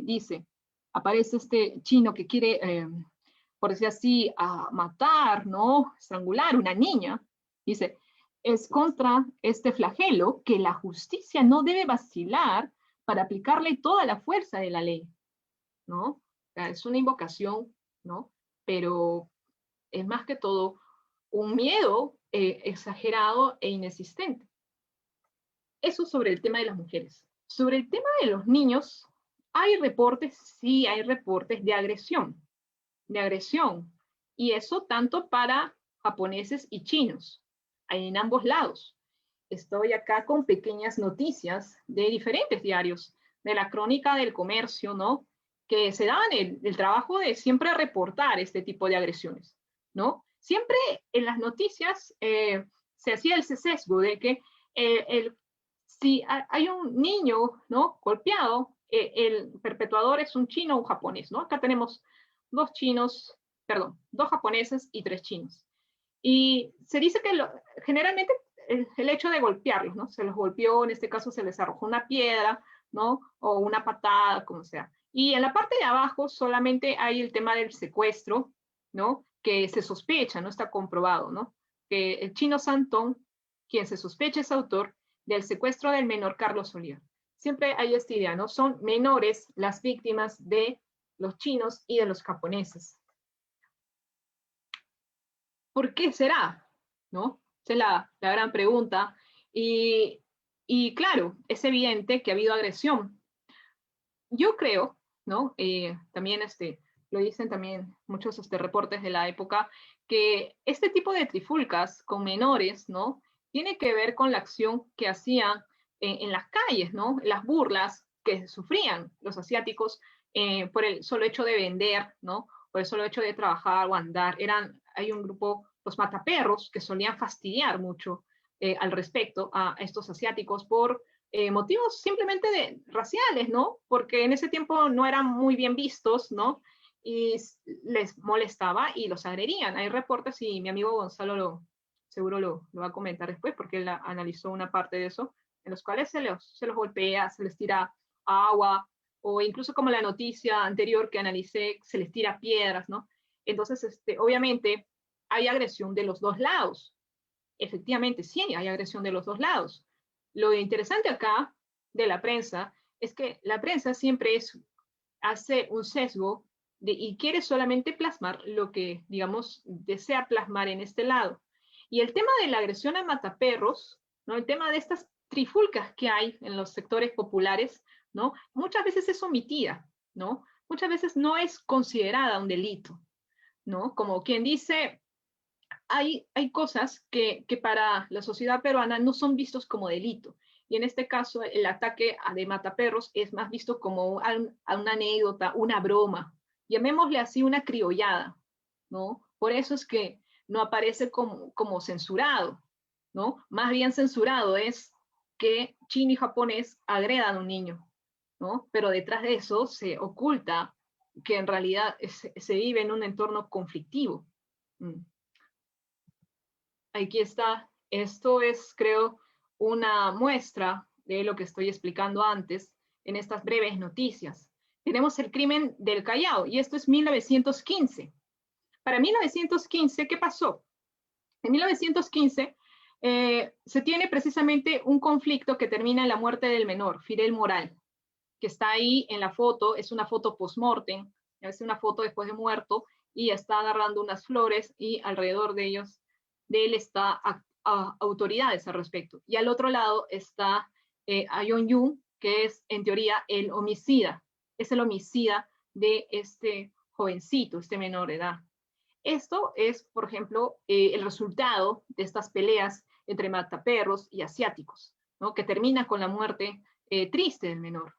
dice, aparece este chino que quiere, por decir así, matar, ¿no?, estrangular a una niña. Dice, es contra este flagelo que la justicia no debe vacilar para aplicarle toda la fuerza de la ley, ¿no? O sea, es una invocación, ¿no? Pero es más que todo un miedo exagerado e inexistente. Eso sobre el tema de las mujeres. Sobre el tema de los niños, hay reportes, sí hay reportes de agresión, y eso tanto para japoneses y chinos, hay en ambos lados. Estoy acá con pequeñas noticias de diferentes diarios, de la Crónica del Comercio, ¿no?, que se daban el trabajo de siempre reportar este tipo de agresiones, ¿no? Siempre en las noticias se hacía el sesgo de que si hay un niño, ¿no?, golpeado, el perpetuador es un chino o un japonés, ¿no? Acá tenemos dos japoneses y 3 chinos. Y se dice que generalmente el hecho de golpearlos, ¿no? Se los golpeó, en este caso se les arrojó una piedra, ¿no?, o una patada, como sea. Y en la parte de abajo solamente hay el tema del secuestro, ¿no?, que se sospecha, no está comprobado, ¿no?, que el chino Santón, quien se sospecha es autor del secuestro del menor Carlos Oliva. Siempre hay esta idea, ¿no? Son menores las víctimas de los chinos y de los japoneses. ¿Por qué será? ¿No? Esa es la gran pregunta. Y claro, es evidente que ha habido agresión. Yo creo, ¿no? También lo dicen también muchos reportes de la época, que este tipo de trifulcas con menores, ¿no?, tiene que ver con la acción que hacían en las calles, ¿no?, las burlas que sufrían los asiáticos por el solo hecho de vender, ¿no?, por el solo hecho de trabajar o andar. Hay un grupo, los mataperros, que solían fastidiar mucho al respecto a estos asiáticos por motivos simplemente raciales, ¿no? Porque en ese tiempo no eran muy bien vistos, ¿no? Y les molestaba y los agredían. Hay reportes, y mi amigo Gonzalo seguro lo va a comentar después, porque él analizó una parte de eso, en los cuales se los golpea, se les tira agua, o incluso como la noticia anterior que analicé, se les tira piedras, ¿no? Entonces, obviamente, hay agresión de los dos lados. Efectivamente, sí, hay agresión de los dos lados. Lo interesante acá de la prensa es que la prensa siempre hace un sesgo y quiere solamente plasmar lo que, digamos, desea plasmar en este lado. Y el tema de la agresión a mataperros, ¿no? El tema de estas trifulcas que hay en los sectores populares, ¿no? Muchas veces es omitida, ¿no? Muchas veces no es considerada un delito, ¿no? Como quien dice, hay cosas que para la sociedad peruana no son vistos como delito. Y en este caso, el ataque de mataperros es más visto como a una anécdota, una broma. Llamémosle así una criollada, ¿no? Por eso es que no aparece como censurado, ¿no? Más bien censurado es que chino y japonés agredan a un niño, ¿no? Pero detrás de eso se oculta que en realidad se vive en un entorno conflictivo. Aquí está. Esto es, creo, una muestra de lo que estoy explicando antes en estas breves noticias. Tenemos el crimen del Callao, y esto es 1915. Para 1915, ¿qué pasó? En 1915 se tiene precisamente un conflicto que termina en la muerte del menor, Fidel Moral, que está ahí en la foto, es una foto post-mortem, es una foto después de muerto, y está agarrando unas flores, y alrededor de él está autoridades al respecto. Y al otro lado está Ayon Yun, que es en teoría el homicida, es el homicida de este jovencito, este menor de edad. Esto es, por ejemplo, el resultado de estas peleas entre mataperros y asiáticos, ¿no? Que termina con la muerte triste del menor.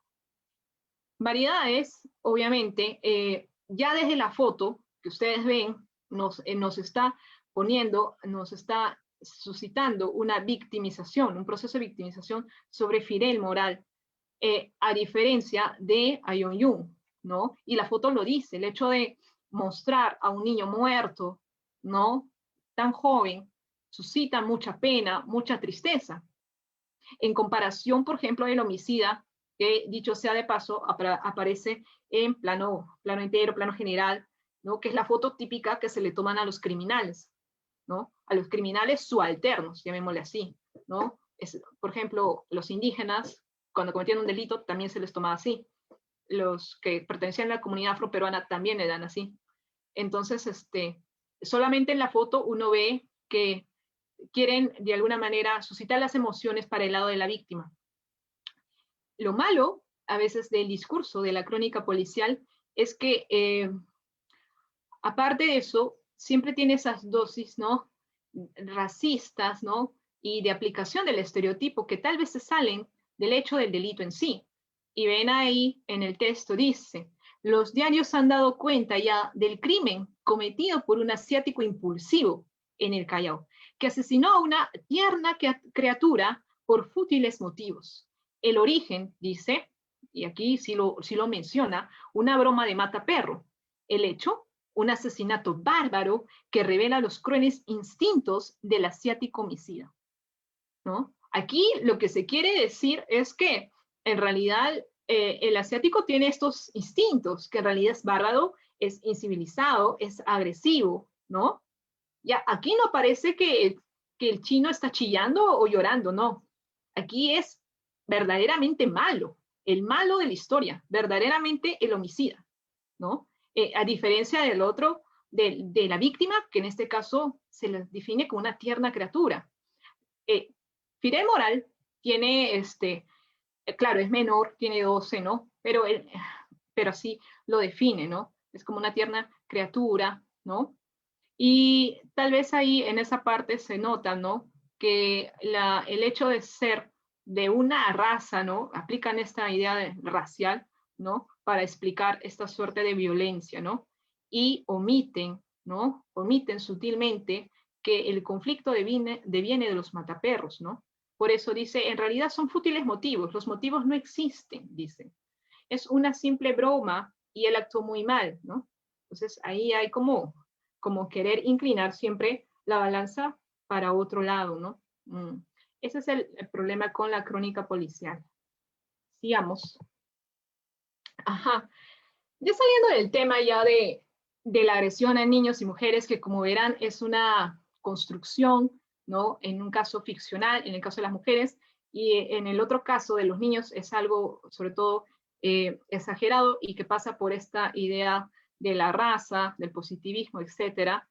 Variedades, obviamente, ya desde la foto que ustedes ven, nos está poniendo, nos está suscitando una victimización, un proceso de victimización sobre Fidel Moral, a diferencia de Ayon Yun, ¿no? Y la foto lo dice, el hecho de mostrar a un niño muerto, ¿no? Tan joven, suscita mucha pena, mucha tristeza. En comparación, por ejemplo, del homicida, que dicho sea de paso, aparece en plano entero, plano general, ¿no? Que es la foto típica que se le toman a los criminales, ¿no? A los criminales subalternos, llamémosle así, ¿no? Por ejemplo, los indígenas, cuando cometían un delito, también se les tomaba así. Los que pertenecían a la comunidad afroperuana también le dan así. Entonces, solamente en la foto uno ve que quieren de alguna manera suscitar las emociones para el lado de la víctima. Lo malo, a veces, del discurso de la crónica policial es que, aparte de eso, siempre tiene esas dosis, ¿no? Racistas, ¿no? Y de aplicación del estereotipo que tal vez se salen del hecho del delito en sí. Y ven ahí en el texto, dice, los diarios han dado cuenta ya del crimen cometido por un asiático impulsivo en el Callao, que asesinó a una tierna criatura por fútiles motivos. El origen, dice, y aquí sí lo menciona, una broma de mataperro. El hecho, un asesinato bárbaro que revela los crueles instintos del asiático homicida, ¿no? Aquí lo que se quiere decir es que en realidad el asiático tiene estos instintos, que en realidad es bárbaro, es incivilizado, es agresivo, ¿no? Ya, aquí no parece que el chino está chillando o llorando, no. Aquí es verdaderamente malo, el malo de la historia, verdaderamente el homicida, ¿no? A diferencia del otro, de la víctima, que en este caso se le define como una tierna criatura. Fidel Moral tiene, claro, es menor, tiene 12, ¿no? Pero así lo define, ¿no? Es como una tierna criatura, ¿no? Y tal vez ahí en esa parte se nota, ¿no? Que el hecho de ser de una raza, ¿no? Aplican esta idea racial, ¿no? Para explicar esta suerte de violencia, ¿no? Y omiten, ¿no? Omiten sutilmente que el conflicto deviene de los mataperros, ¿no? Por eso dice, en realidad son fútiles motivos, los motivos no existen, dice. Es una simple broma y él actuó muy mal, ¿no? Entonces ahí hay como querer inclinar siempre la balanza para otro lado, ¿no? Ese es el problema con la crónica policial. Sigamos. Ajá. Ya saliendo del tema ya de la agresión a niños y mujeres, que como verán es una construcción, ¿no? En un caso ficcional, en el caso de las mujeres, y en el otro caso de los niños es algo, sobre todo, exagerado y que pasa por esta idea de la raza, del positivismo, etc.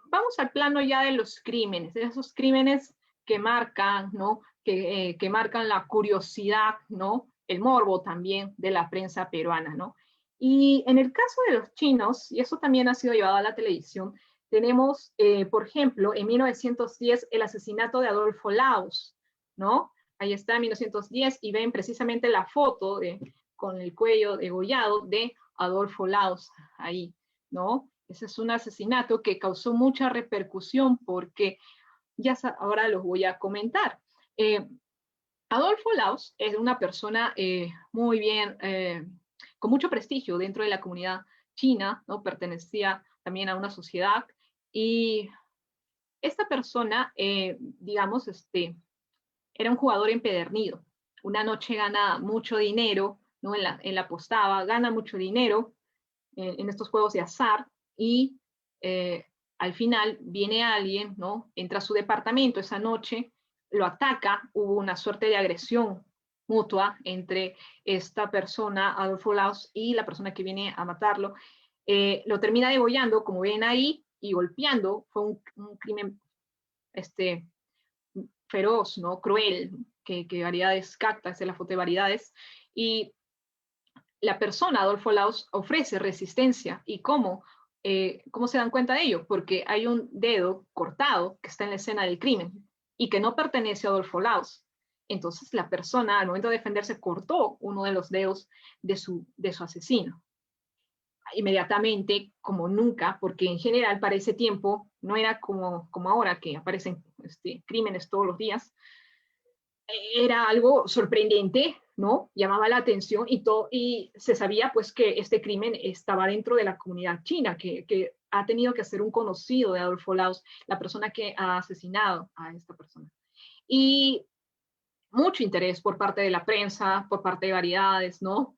Vamos al plano ya de los crímenes, de esos crímenes que marcan, ¿no? Que marcan la curiosidad, ¿no? El morbo también de la prensa peruana, ¿no? Y en el caso de los chinos, y eso también ha sido llevado a la televisión, tenemos, por ejemplo, en 1910 el asesinato de Adolfo Laus, ¿no? Ahí está en 1910 y ven precisamente la foto con el cuello degollado de Adolfo Laus ahí, ¿no? Ese es un asesinato que causó mucha repercusión porque ahora los voy a comentar. Adolfo Laus es una persona muy bien, con mucho prestigio dentro de la comunidad china, ¿no? Pertenecía también a una sociedad y esta persona, digamos, era un jugador empedernido. Una noche gana mucho dinero, ¿no? En la apostaba, gana mucho dinero en estos juegos de azar y al final viene alguien, ¿no? Entra a su departamento esa noche, lo ataca, hubo una suerte de agresión mutua entre esta persona, Adolfo Laus, y la persona que viene a matarlo. Lo termina degollando, como ven ahí, y golpeando. Fue un crimen feroz, ¿no? Cruel, que Variedades capta, es la foto de Variedades, y la persona, Adolfo Laus, ofrece resistencia. ¿Y cómo? ¿Cómo se dan cuenta de ello? Porque hay un dedo cortado que está en la escena del crimen y que no pertenece a Adolfo Laus. Entonces la persona, al momento de defenderse, cortó uno de los dedos de su asesino. Inmediatamente, como nunca, porque en general para ese tiempo no era como ahora que aparecen crímenes todos los días, era algo sorprendente, ¿no? Llamaba la atención y se sabía pues que este crimen estaba dentro de la comunidad china, que ha tenido que ser un conocido de Adolfo Laus, la persona que ha asesinado a esta persona. Y mucho interés por parte de la prensa, por parte de Variedades, ¿no?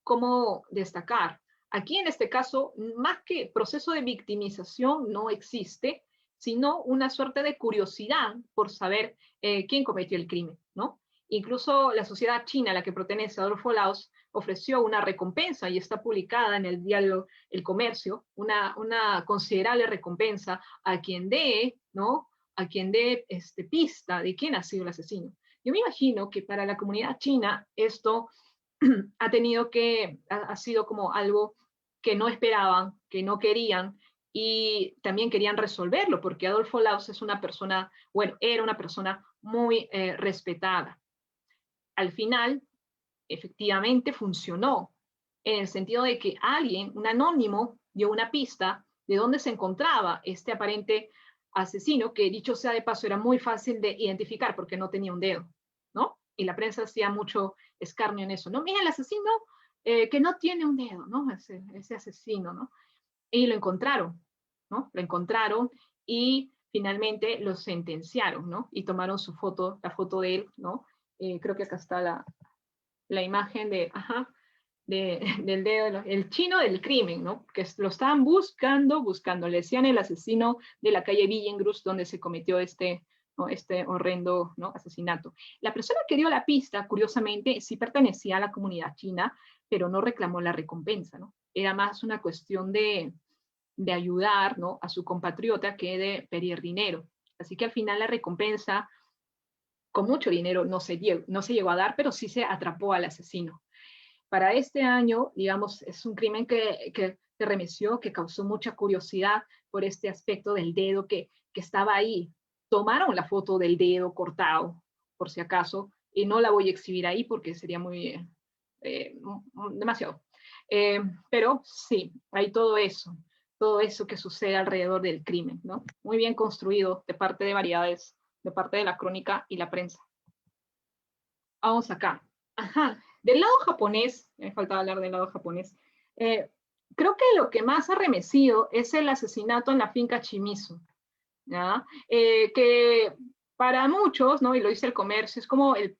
¿Cómo destacar? Aquí en este caso, más que proceso de victimización no existe, sino una suerte de curiosidad por saber quién cometió el crimen, ¿no? Incluso la sociedad china a la que pertenece Adolfo Laus ofreció una recompensa y está publicada en el diario El Comercio, una considerable recompensa a quien dé, ¿no? A quien dé pista de quién ha sido el asesino. Yo me imagino que para la comunidad china esto ha sido como algo que no esperaban, que no querían, y también querían resolverlo, porque Adolfo Laus es una persona, bueno, era una persona muy respetada. Al final, efectivamente funcionó, en el sentido de que alguien, un anónimo, dio una pista de dónde se encontraba este aparente asesino, que dicho sea de paso era muy fácil de identificar porque no tenía un dedo, ¿no? Y la prensa hacía mucho escarnio en eso, ¿no? Mira, el asesino que no tiene un dedo, ¿no? Ese asesino, ¿no? Y lo encontraron, ¿no? Lo encontraron y finalmente lo sentenciaron, ¿no? Y tomaron su foto, la foto de él, ¿no? Creo que acá está la imagen del dedo, el chino del crimen, ¿no? Que lo estaban buscando, le decían el asesino de la calle Villengruz donde se cometió ¿no? Este horrendo, ¿no? asesinato. La persona que dio la pista, curiosamente, sí pertenecía a la comunidad china, pero no reclamó la recompensa, ¿no? Era más una cuestión de ayudar, ¿no? a su compatriota que de pedir dinero. Así que al final la recompensa, con mucho dinero, no se llegó a dar, pero sí se atrapó al asesino. Para este año, digamos, es un crimen que remeció, que causó mucha curiosidad por este aspecto del dedo que estaba ahí. Tomaron la foto del dedo cortado, por si acaso, y no la voy a exhibir ahí porque sería demasiado. Pero sí, hay todo eso que sucede alrededor del crimen, ¿no? Muy bien construido de parte de Variedades, de parte de la crónica y la prensa. Vamos acá. Ajá. Del lado japonés, me faltaba hablar del lado japonés, creo que lo que más ha remecido es el asesinato en la finca Chimizu, ¿ya? Que para muchos, ¿no? y lo dice El Comercio, es como el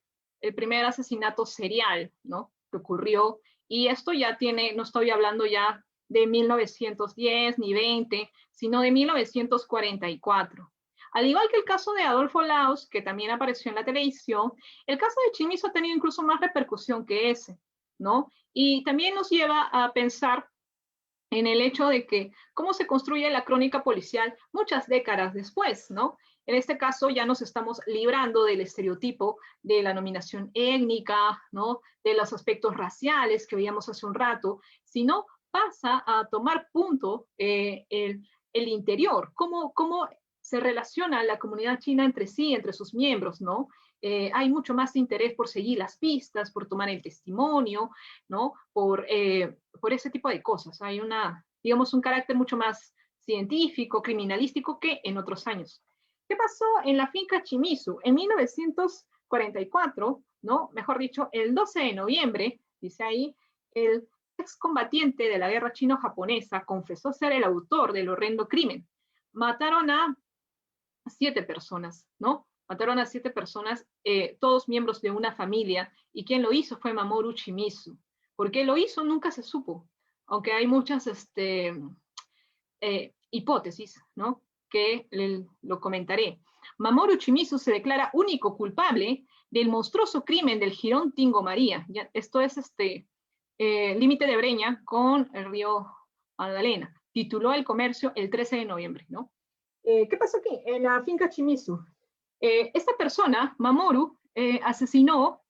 primer asesinato serial, ¿no? que ocurrió, y esto ya tiene, no estoy hablando ya de 1910 ni 20, sino de 1944. Al igual que el caso de Adolfo Laus, que también apareció en la televisión, el caso de Chimizu ha tenido incluso más repercusión que ese, ¿no? Y también nos lleva a pensar en el hecho de que cómo se construye la crónica policial muchas décadas después, ¿no? En este caso ya nos estamos librando del estereotipo de la nominación étnica, ¿no? De los aspectos raciales que veíamos hace un rato, sino pasa a tomar punto el interior, cómo se relaciona la comunidad china entre sí, entre sus miembros, ¿no? Hay mucho más interés por seguir las pistas, por tomar el testimonio, ¿no? Por ese tipo de cosas. Hay digamos, un carácter mucho más científico, criminalístico que en otros años. ¿Qué pasó en la finca Chimizu? En 1944, ¿no? Mejor dicho, el 12 de noviembre, dice ahí, el excombatiente de la guerra chino-japonesa confesó ser el autor del horrendo crimen. Mataron a 7 personas, ¿no? Mataron a 7 personas, todos miembros de una familia, y quien lo hizo fue Mamoru Shimizu. ¿Por qué lo hizo? Nunca se supo, aunque hay muchas hipótesis, ¿no? Que lo comentaré. Mamoru Shimizu se declara único culpable del monstruoso crimen del Jirón Tingo María. Esto es límite de Breña con el río Magdalena. Tituló El Comercio el 13 de noviembre, ¿no? ¿Qué pasó aquí? En la finca Chimizu. Esta persona, Mamoru, asesinó,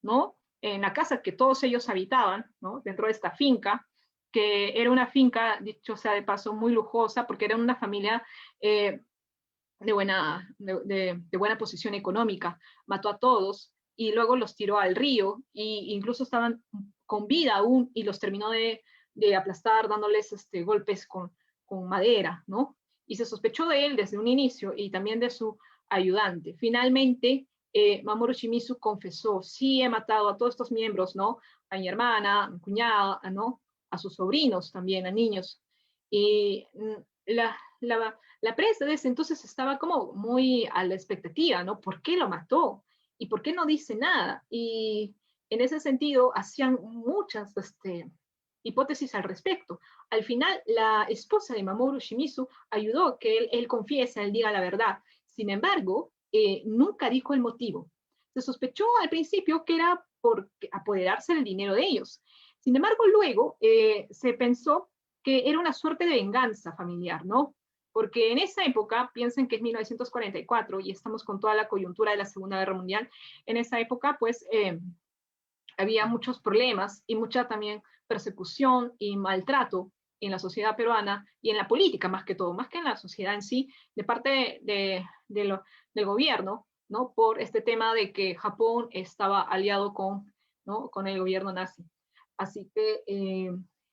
¿no? En la casa que todos ellos habitaban, ¿no? Dentro de esta finca, que era una finca, dicho sea de paso, muy lujosa, porque era una familia de buena posición económica. Mató a todos y luego los tiró al río, e incluso estaban con vida aún, y los terminó de aplastar, dándoles golpes con madera, ¿no? Y se sospechó de él desde un inicio y también de su ayudante. Finalmente, Mamoru Shimizu confesó: sí, he matado a todos estos miembros, ¿no? A mi hermana, a mi cuñada, ¿no? A sus sobrinos también, a niños. Y la prensa de ese entonces estaba como muy a la expectativa, ¿no? ¿Por qué lo mató? ¿Y por qué no dice nada? Y en ese sentido hacían muchas hipótesis al respecto. Al final, la esposa de Mamoru Shimizu ayudó a que él confiese, él diga la verdad. Sin embargo, nunca dijo el motivo. Se sospechó al principio que era por apoderarse del dinero de ellos. Sin embargo, luego se pensó que era una suerte de venganza familiar, ¿no? Porque en esa época, piensen que es 1944 y estamos con toda la coyuntura de la Segunda Guerra Mundial, en esa época pues había muchos problemas y mucha también persecución y maltrato en la sociedad peruana y en la política más que todo, más que en la sociedad en sí, de parte del gobierno, ¿no? Por este tema de que Japón estaba aliado ¿no? con el gobierno nazi. Así que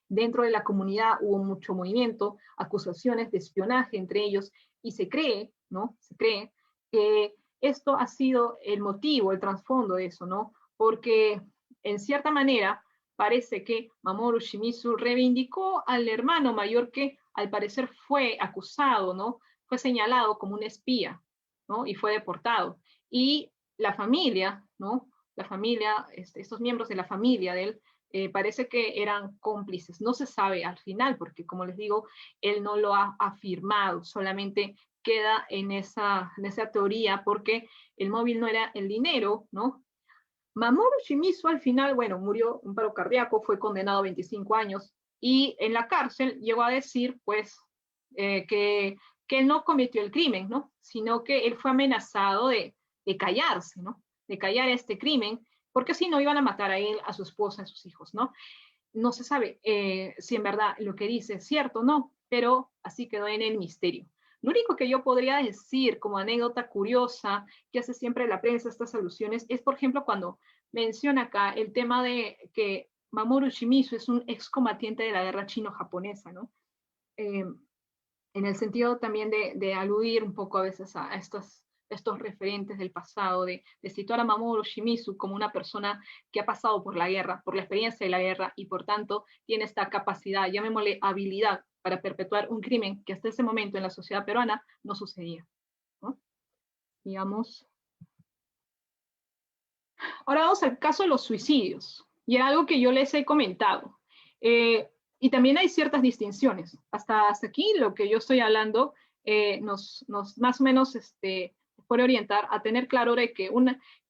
dentro de la comunidad hubo mucho movimiento, acusaciones de espionaje entre ellos, y se cree, ¿no? Se cree que esto ha sido el motivo, el trasfondo de eso, ¿no? Porque en cierta manera parece que Mamoru Shimizu reivindicó al hermano mayor que al parecer fue acusado, ¿no? Fue señalado como un espía, ¿no? Y fue deportado. Y la familia, ¿no? La familia, estos miembros de la familia de él, parece que eran cómplices. No se sabe al final, porque como les digo, él no lo ha afirmado, solamente queda en esa teoría, porque el móvil no era el dinero, ¿no? Mamoru Shimizu al final, bueno, murió un paro cardíaco, fue condenado a 25 años, y en la cárcel llegó a decir, pues, que él no cometió el crimen, ¿no? Sino que él fue amenazado de callarse, ¿no? De callar este crimen, porque si no iban a matar a él, a su esposa, a sus hijos, ¿no? No se sabe si en verdad lo que dice es cierto o no, pero así quedó en el misterio. Lo único que yo podría decir como anécdota curiosa que hace siempre la prensa estas alusiones es, por ejemplo, cuando menciona acá el tema de que Mamoru Shimizu es un excombatiente de la guerra chino-japonesa, ¿no? En el sentido también de aludir un poco a veces a estos referentes del pasado, de situar a Mamoru Shimizu como una persona que ha pasado por la guerra, por la experiencia de la guerra, y por tanto tiene esta capacidad, llamémosle habilidad, para perpetuar un crimen que hasta ese momento en la sociedad peruana no sucedía, ¿no? Digamos. Ahora vamos al caso de los suicidios, y era algo que yo les he comentado. Y también hay ciertas distinciones. Hasta aquí lo que yo estoy hablando nos más o menos puede orientar a tener claro de que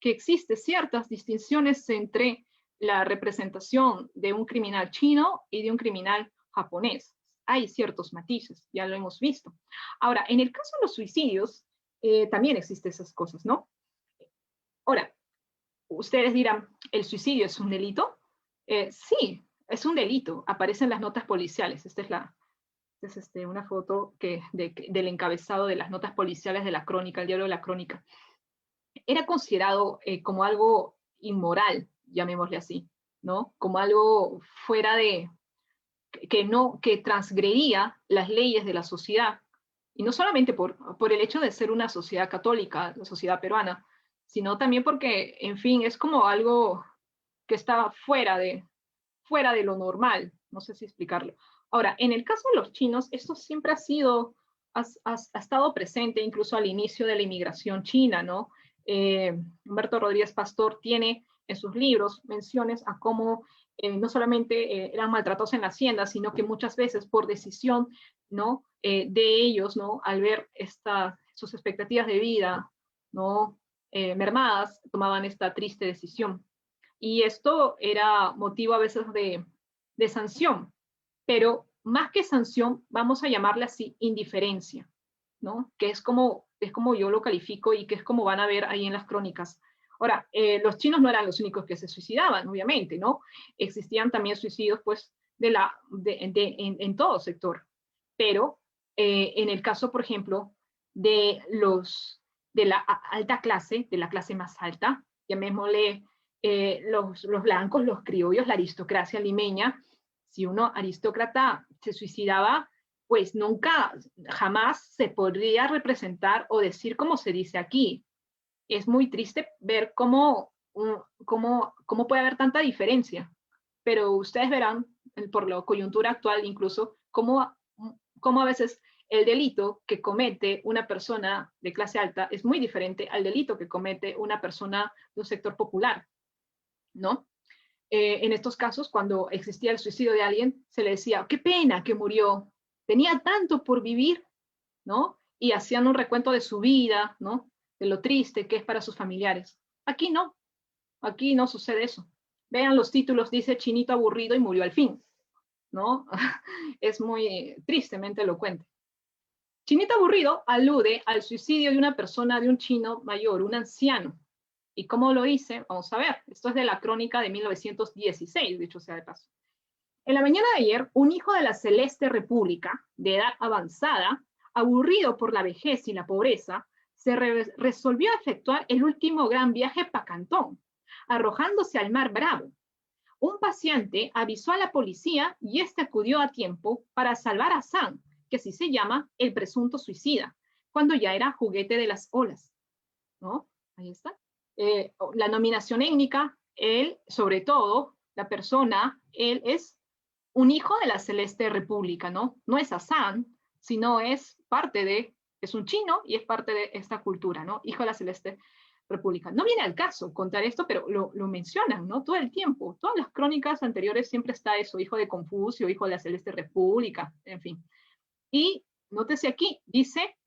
existe ciertas distinciones entre la representación de un criminal chino y de un criminal japonés. hay ciertos matices, ya lo hemos visto. Ahora, en el caso de los suicidios, también existen esas cosas, ¿no? Ahora, ustedes dirán, ¿el suicidio es un delito? Sí, es un delito, aparecen las notas policiales. Esta es una foto del encabezado de las notas policiales de la Crónica, el diario de la Crónica. Era considerado como algo inmoral, llamémosle así, ¿no? Como algo fuera de, que transgredía las leyes de la sociedad, y no solamente por el hecho de ser una sociedad católica, la sociedad peruana, sino también porque, en fin, es como algo que está fuera de lo normal, no sé si explicarlo. Ahora, en el caso de los chinos, esto siempre ha estado presente incluso al inicio de la inmigración china, ¿no? Humberto Rodríguez Pastor tiene en sus libros menciones a cómo no solamente eran maltratados en la hacienda, sino que muchas veces por decisión, ¿no? De ellos, ¿no? Al ver sus expectativas de vida, ¿no? Mermadas, tomaban esta triste decisión. Y esto era motivo a veces de sanción, pero más que sanción, vamos a llamarle así indiferencia, ¿no? Que es como yo lo califico y que es como van a ver ahí en las crónicas. Ahora, los chinos no eran los únicos que se suicidaban, obviamente, ¿no? Existían también suicidios, pues, en todo sector. Pero en el caso, por ejemplo, de la alta clase, de la clase más alta, llamémosle los blancos, los criollos, la aristocracia limeña, si uno aristócrata se suicidaba, pues nunca, jamás se podría representar o decir como se dice aquí. Es muy triste ver cómo puede haber tanta diferencia, pero ustedes verán, por la coyuntura actual incluso, cómo a veces el delito que comete una persona de clase alta es muy diferente al delito que comete una persona de un sector popular, ¿no? En estos casos, cuando existía el suicidio de alguien, se le decía, qué pena que murió, tenía tanto por vivir, ¿no? Y hacían un recuento de su vida, ¿no? De lo triste que es para sus familiares. Aquí no sucede eso. Vean los títulos, dice Chinito aburrido y murió al fin, ¿no? Es muy tristemente elocuente. Chinito aburrido alude al suicidio de una persona, de un chino mayor, un anciano. ¿Y cómo lo hice? Vamos a ver. Esto es de la Crónica de 1916, dicho sea de paso. En la mañana de ayer, un hijo de la Celeste República, de edad avanzada, aburrido por la vejez y la pobreza, se resolvió a efectuar el último gran viaje para Cantón, arrojándose al mar Bravo. Un paciente avisó a la policía y este acudió a tiempo para salvar a San, que así se llama el presunto suicida, cuando ya era juguete de las olas, ¿no? Ahí está. La nominación étnica, él, sobre todo, la persona, él es un hijo de la Celeste República, ¿no? No es Hassan, sino es un chino y es parte de esta cultura, ¿no? Hijo de la Celeste República. No viene al caso contar esto, pero lo mencionan, ¿no? Todo el tiempo. Todas las crónicas anteriores siempre está eso, hijo de Confucio, hijo de la Celeste República, en fin. Y nótese aquí, dice,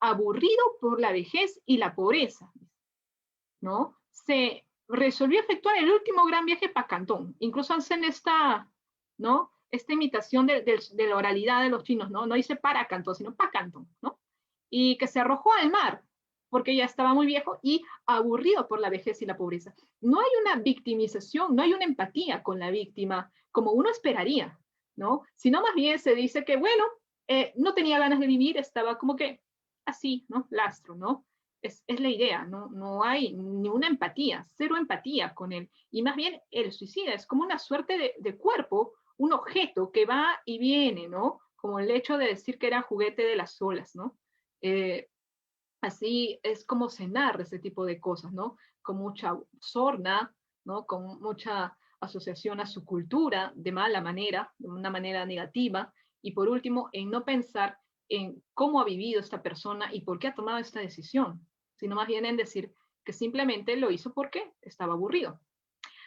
aburrido por la vejez y la pobreza, ¿no? Se resolvió efectuar el último gran viaje para Cantón. Incluso hacen esta, ¿no? Esta imitación de la oralidad de los chinos, ¿no? No dice para Cantón, sino para Cantón, ¿no? Y que se arrojó al mar, porque ya estaba muy viejo y aburrido por la vejez y la pobreza. No hay una victimización, no hay una empatía con la víctima, como uno esperaría, ¿no? Sino más bien se dice que, bueno, no tenía ganas de vivir, estaba como que así, ¿no? Lastro, ¿no? Es la idea, no hay ni una empatía, cero empatía con él. Y más bien el suicida es como una suerte de cuerpo, un objeto que va y viene, ¿no? Como el hecho de decir que era juguete de las olas, ¿no? Así es como se narra ese tipo de cosas, ¿no? Con mucha sorna, ¿no? Con mucha asociación a su cultura de mala manera, de una manera negativa. Y por último, en no pensar en cómo ha vivido esta persona y por qué ha tomado esta decisión, sino más bien en decir que simplemente lo hizo porque estaba aburrido.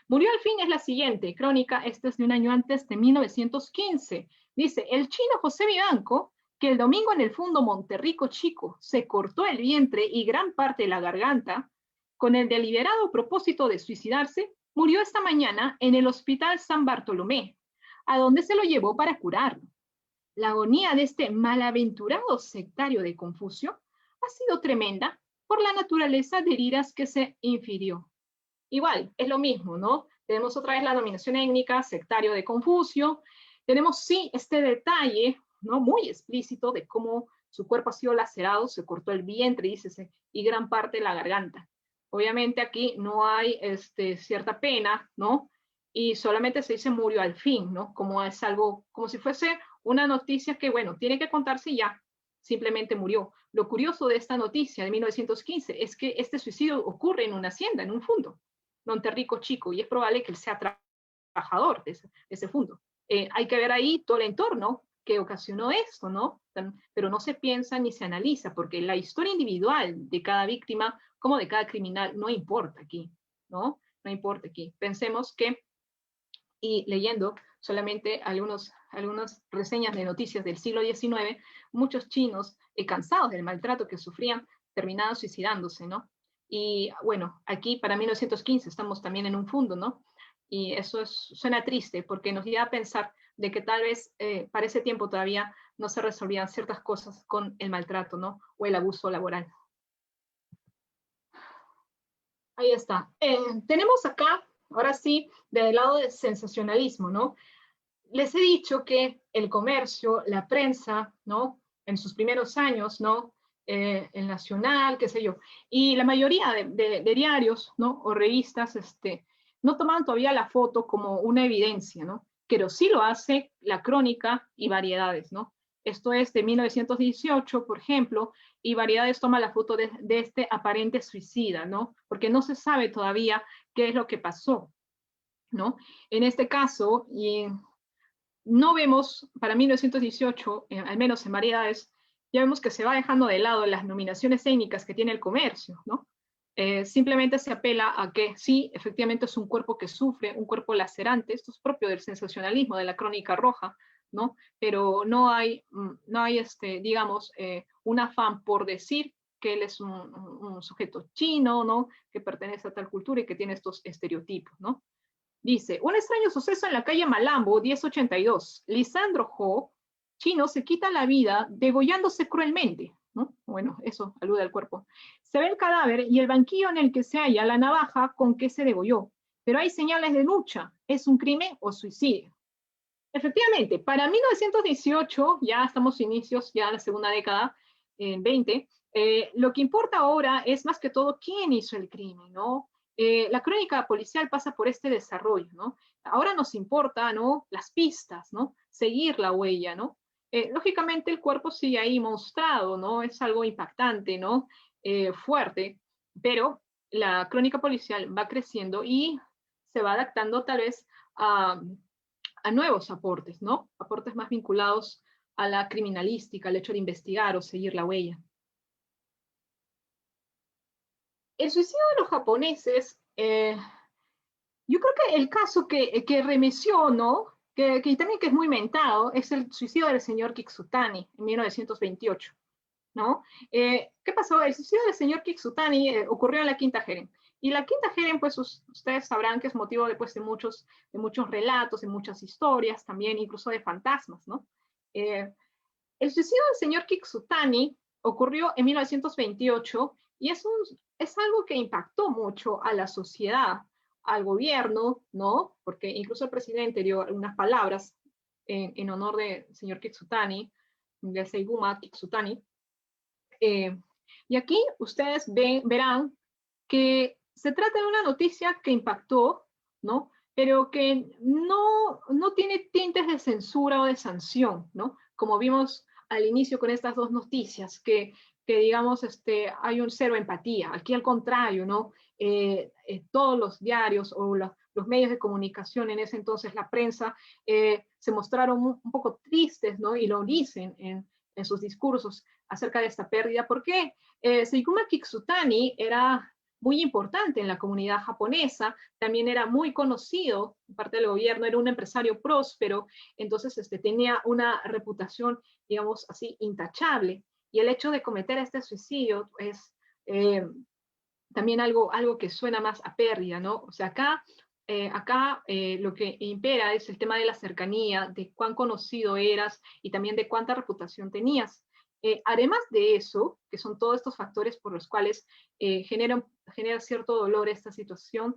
Murió al fin es la siguiente crónica, esta es de un año antes, de 1915. Dice, el chino José Vivanco, que el domingo en el Fundo Monterrico Chico se cortó el vientre y gran parte de la garganta, con el deliberado propósito de suicidarse, murió esta mañana en el Hospital San Bartolomé, a donde se lo llevó para curarlo. la agonía de este malaventurado sectario de Confucio ha sido tremenda por la naturaleza de heridas que se infirió. Igual, es lo mismo, ¿no? Tenemos otra vez la denominación étnica, sectario de Confucio. Tenemos, sí, este detalle, ¿no? Muy explícito de cómo su cuerpo ha sido lacerado, se cortó el vientre, dícese, y gran parte de la garganta. Obviamente aquí no hay cierta pena, ¿no? Y solamente se dice murió al fin, ¿no? Como es algo, como si fuese una noticia que, bueno, tiene que contarse y ya, simplemente murió. Lo curioso de esta noticia de 1915 es que este suicidio ocurre en una hacienda, en un fundo, Monterrico Chico, y es probable que él sea trabajador de ese fondo. Hay que ver ahí todo el entorno que ocasionó esto, ¿no? Pero no se piensa ni se analiza, porque la historia individual de cada víctima, como de cada criminal, no importa aquí, ¿no? No importa aquí. Pensemos que, y leyendo solamente algunas reseñas de noticias del siglo XIX, muchos chinos, cansados del maltrato que sufrían, terminaban suicidándose, ¿no? Y bueno, aquí para 1915 estamos también en un fondo, ¿no? Y eso suena triste porque nos lleva a pensar de que tal vez para ese tiempo todavía no se resolvían ciertas cosas con el maltrato, ¿no? O el abuso laboral. Ahí está. Tenemos acá, ahora sí, del lado del sensacionalismo, ¿no? Les he dicho que el comercio, la prensa, ¿no? En sus primeros años, ¿no? El Nacional, qué sé yo, y la mayoría de diarios, ¿no? O revistas, no tomaban todavía la foto como una evidencia, ¿no? Pero sí lo hace la Crónica y Variedades, ¿no? Esto es de 1918, por ejemplo, y Variedades toma la foto de este aparente suicida, ¿no? Porque no se sabe todavía qué es lo que pasó, ¿no? En este caso, y no vemos, para 1918, al menos en Variedades, ya vemos que se va dejando de lado las nominaciones técnicas que tiene el comercio, ¿no? Simplemente se apela a que sí, efectivamente es un cuerpo que sufre, un cuerpo lacerante, esto es propio del sensacionalismo, de la crónica roja, ¿no? Pero no hay digamos, un afán por decir que él es un sujeto chino, ¿no? Que pertenece a tal cultura y que tiene estos estereotipos, ¿no? Dice, un extraño suceso en la calle Malambo, 1082. Lisandro Ho, chino, se quita la vida degollándose cruelmente, ¿no? Bueno, eso alude al cuerpo. Se ve el cadáver y el banquillo en el que se halla la navaja con que se degolló. Pero hay señales de lucha. ¿Es un crimen o suicidio? Efectivamente, para 1918, ya estamos inicios, ya la segunda década, 20, lo que importa ahora es más que todo quién hizo el crimen, ¿no? La crónica policial pasa por este desarrollo, ¿no? Ahora nos importa, ¿no? Las pistas, ¿no? Seguir la huella, ¿no? Lógicamente el cuerpo sigue ahí mostrado, ¿no? Es algo impactante, ¿no? Fuerte, pero la crónica policial va creciendo y se va adaptando tal vez a nuevos aportes, ¿no? Aportes más vinculados a la criminalística, al hecho de investigar o seguir la huella. El suicidio de los japoneses, yo creo que el caso que remeció, ¿no? Que también que es muy mentado, es el suicidio del señor Kitsutani en 1928, ¿no? ¿Qué pasó? El suicidio del señor Kitsutani ocurrió en la Quinta Jeren. Y la Quinta Jeren, pues ustedes sabrán que es motivo después de muchos relatos, de muchas historias, también incluso de fantasmas, ¿no? El suicidio del señor Kitsutani ocurrió en 1928 y es algo que impactó mucho a la sociedad, al gobierno, ¿no? Porque incluso el presidente dio unas palabras en honor del señor Kitsutani, de Seiguma Kitsutani. Y aquí ustedes verán que se trata de una noticia que impactó, ¿no? Pero que no tiene tintes de censura o de sanción, ¿no? Como vimos al inicio con estas dos noticias, que digamos, hay un cero empatía. Aquí al contrario, ¿no? Todos los diarios o los medios de comunicación en ese entonces, la prensa, se mostraron un poco tristes, ¿no? Y lo dicen en sus discursos acerca de esta pérdida. ¿Por qué? Seiguma Kitsutani era muy importante en la comunidad japonesa, también era muy conocido en parte del gobierno, era un empresario próspero, entonces tenía una reputación, digamos así, intachable. Y el hecho de cometer este suicidio es también algo que suena más a pérdida, ¿no? O sea, acá acá lo que impera es el tema de la cercanía, de cuán conocido eras y también de cuánta reputación tenías. Además de eso, que son todos estos factores por los cuales genera cierto dolor esta situación,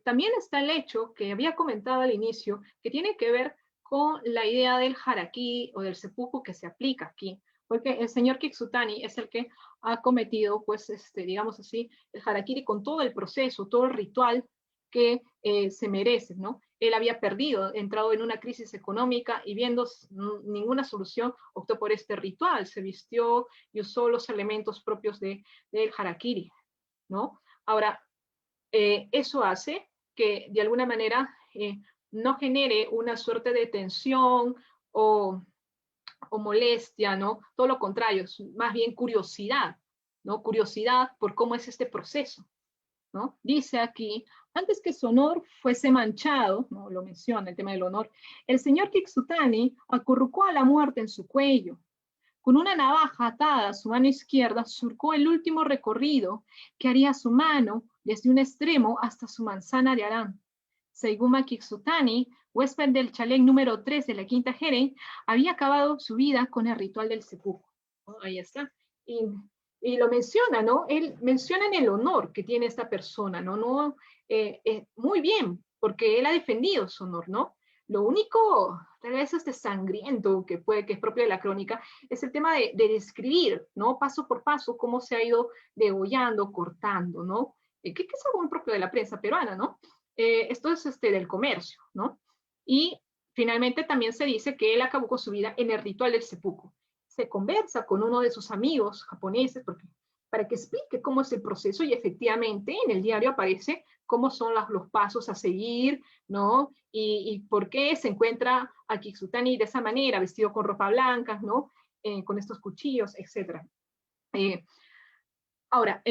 también está el hecho que había comentado al inicio, que tiene que ver con la idea del harakiri o del seppuku que se aplica aquí, porque el señor Kitsutani es el que ha cometido, pues, digamos así, el harakiri con todo el proceso, todo el ritual que se merece, ¿no? Él había perdido, entrado en una crisis económica y viendo ninguna solución, optó por este ritual, se vistió y usó los elementos propios del harakiri, ¿no? Ahora, eso hace que de alguna manera no genere una suerte de tensión o molestia, ¿no? Todo lo contrario, es más bien curiosidad, ¿no? Curiosidad por cómo es este proceso, ¿no? Dice aquí, antes que su honor fuese manchado, ¿no? Lo menciona el tema del honor, el señor Kitsutani acurrucó a la muerte en su cuello. Con una navaja atada a su mano izquierda, surcó el último recorrido que haría su mano desde un extremo hasta su manzana de Arán. Saiguma Kitsutani, huésped del chalet número 3 de la Quinta Jeren, había acabado su vida con el ritual del seppuku. Oh, ahí está. Y lo menciona, ¿no? Él menciona en el honor que tiene esta persona, ¿no? Muy bien, porque él ha defendido su honor, ¿no? Lo único, tal vez sangriento, que es propio de la crónica, es el tema de describir, ¿no? Paso por paso, cómo se ha ido degollando, cortando, ¿no? Que es algo muy propio de la prensa peruana, ¿no? Esto es del comercio, ¿no? Y finalmente también se dice que él acabó con su vida en el ritual del seppuku. Se conversa con uno de sus amigos japoneses para que explique cómo es el proceso y efectivamente en el diario aparece cómo son los pasos a seguir, ¿no? Y por qué se encuentra a Kitsutani de esa manera, vestido con ropa blanca, ¿no? Con estos cuchillos, etc. Ahora,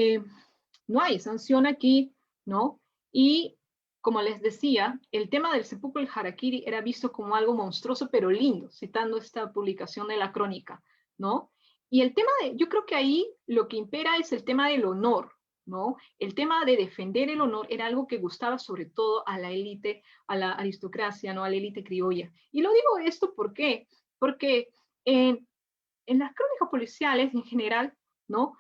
no hay sanción aquí, ¿no? Y como les decía, el tema del seppuku y el harakiri era visto como algo monstruoso pero lindo, citando esta publicación de la crónica, ¿no? Y el tema yo creo que ahí lo que impera es el tema del honor, ¿no? El tema de defender el honor era algo que gustaba sobre todo a la élite, a la aristocracia, ¿no? A la élite criolla. Y lo digo esto ¿por qué? Porque en las crónicas policiales en general, ¿no?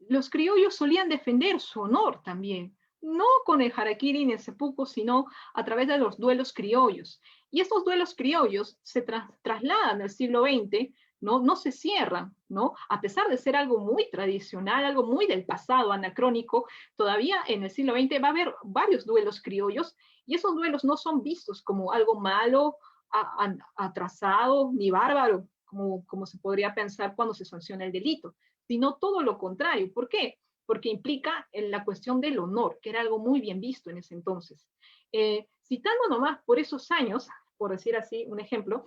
Los criollos solían defender su honor también, no con el harakiri ni el seppuku, sino a través de los duelos criollos. Y estos duelos criollos se trasladan al siglo XX, ¿no? No se cierran, ¿no? A pesar de ser algo muy tradicional, algo muy del pasado, anacrónico, todavía en el siglo XX va a haber varios duelos criollos y esos duelos no son vistos como algo malo, atrasado ni bárbaro, como se podría pensar cuando se sanciona el delito, sino todo lo contrario. ¿Por qué? Porque implica en la cuestión del honor, que era algo muy bien visto en ese entonces. Citando nomás por esos años, por decir así un ejemplo,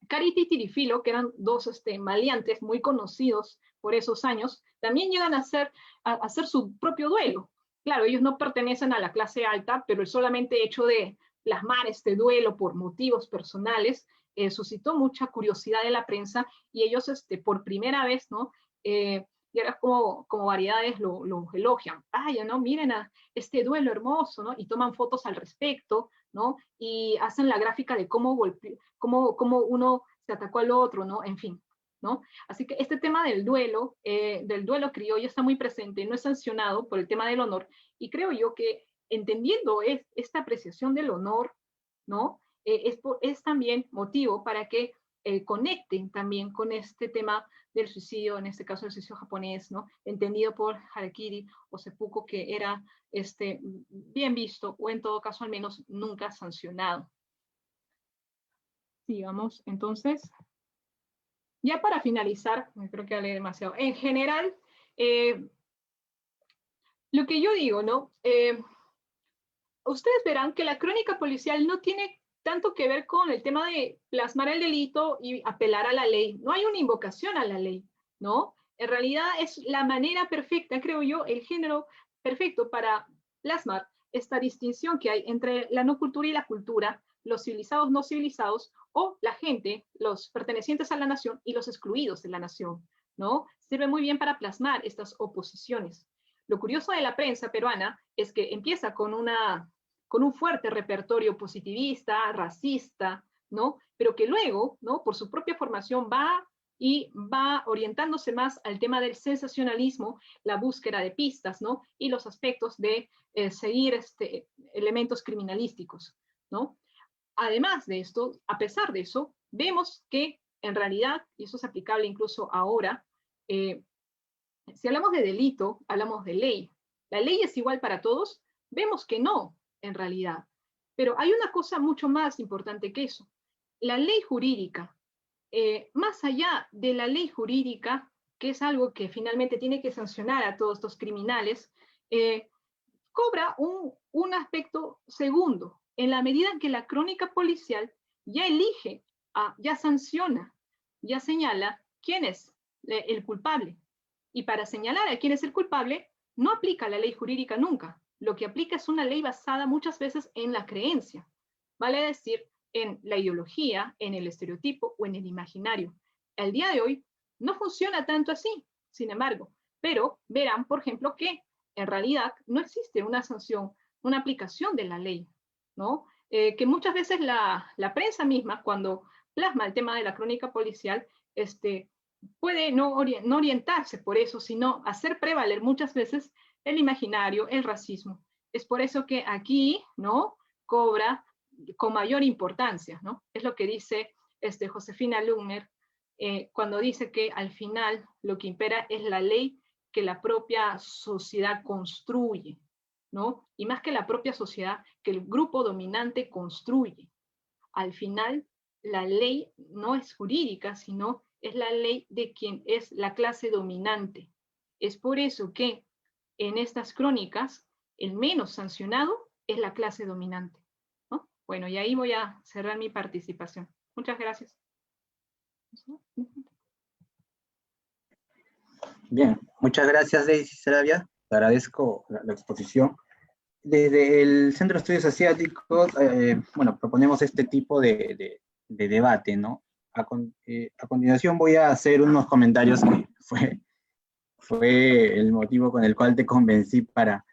Cariti y Tirifilo, que eran dos maleantes muy conocidos por esos años, también llegan a hacer su propio duelo. Claro, ellos no pertenecen a la clase alta, pero el solamente hecho de plasmar este duelo por motivos personales suscitó mucha curiosidad de la prensa y ellos por primera vez, ¿no? Y ahora como variedades lo elogian. Vaya, ¿no? Miren a este duelo hermoso, ¿no? Y toman fotos al respecto, ¿no? Y hacen la gráfica de cómo uno se atacó al otro, ¿no? En fin, ¿no? Así que este tema del duelo criollo está muy presente, no es sancionado por el tema del honor, y creo yo que entendiendo esta apreciación del honor, ¿no? Es también motivo para que conecten también con este tema del suicidio, en este caso el suicidio japonés, ¿no? Entendido por harakiri o seppuku, que era bien visto, o en todo caso al menos nunca sancionado. Sigamos, entonces. Ya para finalizar, creo que hablé demasiado. En general, lo que yo digo, ¿no? Ustedes verán que la crónica policial no tiene tanto que ver con el tema de plasmar el delito y apelar a la ley. No hay una invocación a la ley, ¿no? En realidad es la manera perfecta, creo yo, el género perfecto para plasmar esta distinción que hay entre la no cultura y la cultura, los civilizados, no civilizados, o la gente, los pertenecientes a la nación y los excluidos de la nación, ¿no? Sirve muy bien para plasmar estas oposiciones. lo curioso de la prensa peruana es que empieza con un fuerte repertorio positivista, racista, ¿no? Pero que luego, ¿no? Por su propia formación va orientándose más al tema del sensacionalismo, la búsqueda de pistas, ¿no? Y los aspectos de seguir elementos criminalísticos, ¿no? Además de esto, a pesar de eso, vemos que en realidad, y eso es aplicable incluso ahora, si hablamos de delito, hablamos de ley. ¿La ley es igual para todos? Vemos que no, en realidad. Pero hay una cosa mucho más importante que eso. La ley jurídica, más allá de la ley jurídica, que es algo que finalmente tiene que sancionar a todos estos criminales, cobra un aspecto segundo, en la medida en que la crónica policial ya elige, ya sanciona, ya señala quién es el culpable. Y para señalar a quién es el culpable, no aplica la ley jurídica nunca. Lo que aplica es una ley basada muchas veces en la creencia, vale decir, en la ideología, en el estereotipo o en el imaginario. Al día de hoy no funciona tanto así, sin embargo, pero verán, por ejemplo, que en realidad no existe una sanción, una aplicación de la ley, ¿no? Que muchas veces la prensa misma, cuando plasma el tema de la crónica policial, puede no orientarse por eso, sino hacer prevaler muchas veces el imaginario, el racismo. Es por eso que aquí, ¿no? Cobra con mayor importancia, ¿no? Es lo que dice Josefina Lugner cuando dice que al final lo que impera es la ley que la propia sociedad construye, ¿no? Y más que la propia sociedad, que el grupo dominante construye. Al final, la ley no es jurídica, sino es la ley de quien es la clase dominante. Es por eso que en estas crónicas, el menos sancionado es la clase dominante, ¿no? Bueno, y ahí voy a cerrar mi participación. Muchas gracias. Bien, muchas gracias, Daisy Sarabia. Te agradezco la exposición. Desde el Centro de Estudios Asiáticos, bueno, proponemos este tipo de debate, ¿no? A continuación voy a hacer unos comentarios que fue el motivo con el cual te convencí para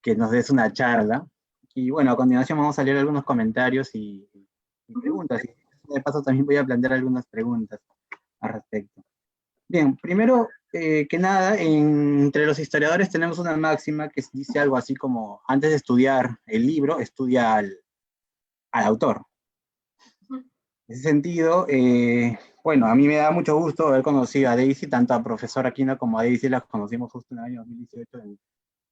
que nos des una charla. Y bueno, a continuación vamos a leer algunos comentarios y preguntas. Y de paso también voy a plantear algunas preguntas al respecto. Bien, primero que nada, entre los historiadores tenemos una máxima que dice algo así como, antes de estudiar el libro, estudia al autor. En ese sentido, bueno, a mí me da mucho gusto haber conocido a Daisy, tanto a profesor Aquino como a Daisy las conocimos justo en el año 2018 en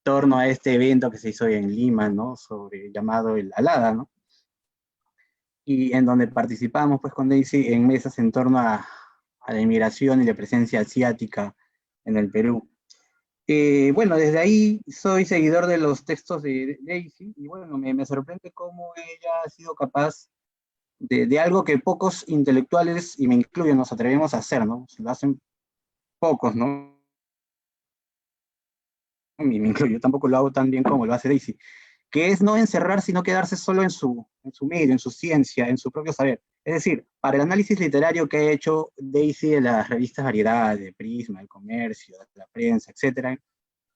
torno a este evento que se hizo en Lima, ¿no? Llamado el Alada, ¿no? Y en donde participamos pues con Daisy en mesas en torno a la inmigración y la presencia asiática en el Perú. Bueno, desde ahí soy seguidor de los textos de Daisy, y bueno, me sorprende cómo ella ha sido capaz de algo que pocos intelectuales, y me incluyo, nos atrevemos a hacer, ¿no? Lo hacen pocos, ¿no? Y me incluyo, tampoco lo hago tan bien como lo hace Daisy, que es no encerrar, sino quedarse solo en su medio, en su ciencia, en su propio saber. Es decir, para el análisis literario que ha hecho Daisy de las revistas Variedad, de Prisma, El Comercio, de la prensa, etc.,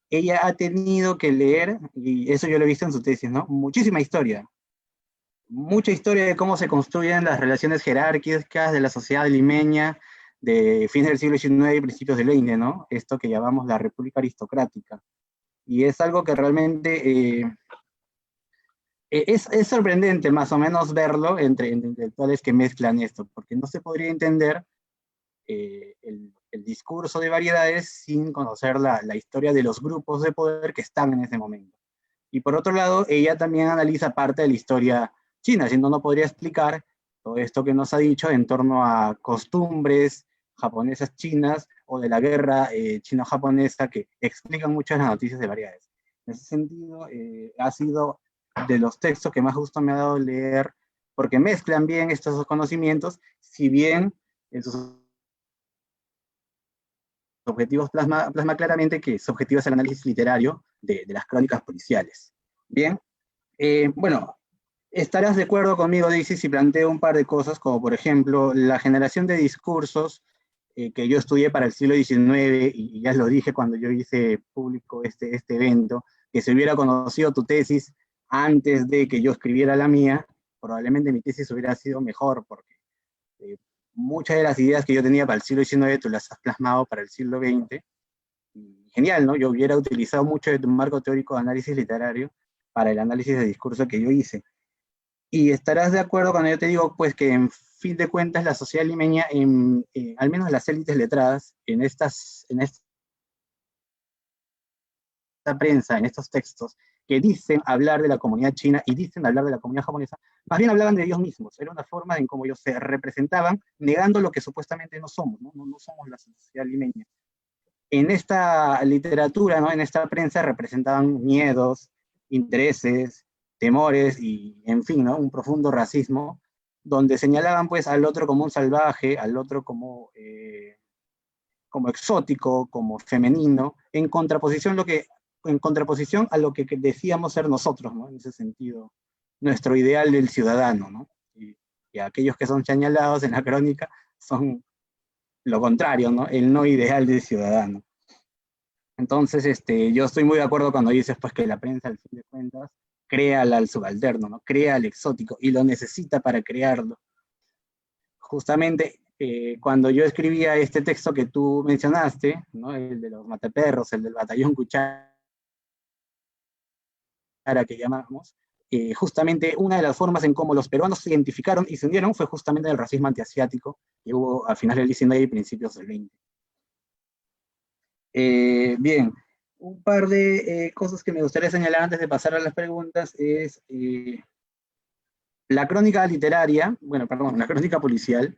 ella ha tenido que leer, y eso yo lo he visto en su tesis, ¿no? Muchísima historia. Mucha historia de cómo se construyen las relaciones jerárquicas de la sociedad limeña de fines del siglo XIX y principios del XX, ¿no? Esto que llamamos la república aristocrática. Y es algo que realmente es sorprendente más o menos verlo entre intelectuales que mezclan esto, porque no se podría entender el discurso de Variedades sin conocer la historia de los grupos de poder que están en ese momento. Y por otro lado, ella también analiza parte de la historia china, si no, no podría explicar todo esto que nos ha dicho en torno a costumbres japonesas chinas o de la guerra chino-japonesa que explican mucho las noticias de Variedades. En ese sentido, ha sido de los textos que más gusto me ha dado leer, porque mezclan bien estos dos conocimientos, si bien en sus objetivos plasma claramente que su objetivo es el análisis literario de las crónicas policiales. Bien, bueno, estarás de acuerdo conmigo, Daisy, si planteo un par de cosas, como por ejemplo, la generación de discursos que yo estudié para el siglo XIX, y ya lo dije cuando yo hice público este evento, que si hubiera conocido tu tesis antes de que yo escribiera la mía, probablemente mi tesis hubiera sido mejor, porque muchas de las ideas que yo tenía para el siglo XIX tú las has plasmado para el siglo XX. Y genial, ¿no? Yo hubiera utilizado mucho de tu marco teórico de análisis literario para el análisis de discurso que yo hice. Y estarás de acuerdo cuando yo te digo, pues, que en fin de cuentas la sociedad limeña, al menos las élites letradas, en esta prensa, en estos textos, que dicen hablar de la comunidad china y dicen hablar de la comunidad japonesa, más bien hablaban de ellos mismos. Era una forma en cómo ellos se representaban, negando lo que supuestamente no somos, ¿no? No somos la sociedad limeña. En esta literatura, ¿no? En esta prensa representaban miedos, intereses, temores y, en fin, ¿no? Un profundo racismo, donde señalaban pues al otro como un salvaje, al otro como exótico, como femenino, en contraposición a lo que decíamos ser nosotros, ¿no? En ese sentido, nuestro ideal del ciudadano, ¿no? Y aquellos que son señalados en la crónica son lo contrario, ¿no? El no ideal del ciudadano. Entonces, yo estoy muy de acuerdo cuando dices pues, que la prensa, al fin de cuentas, crea al subalterno, ¿no? Crea al exótico y lo necesita para crearlo. Justamente cuando yo escribía este texto que tú mencionaste, ¿no? El de los mataperros, el del batallón Cuchara que llamamos, justamente una de las formas en cómo los peruanos se identificaron y se unieron fue justamente el racismo antiasiático que hubo a finales del 19 y principios del 20. Bien, un par de cosas que me gustaría señalar antes de pasar a las preguntas es la crónica literaria, bueno, perdón, la crónica policial,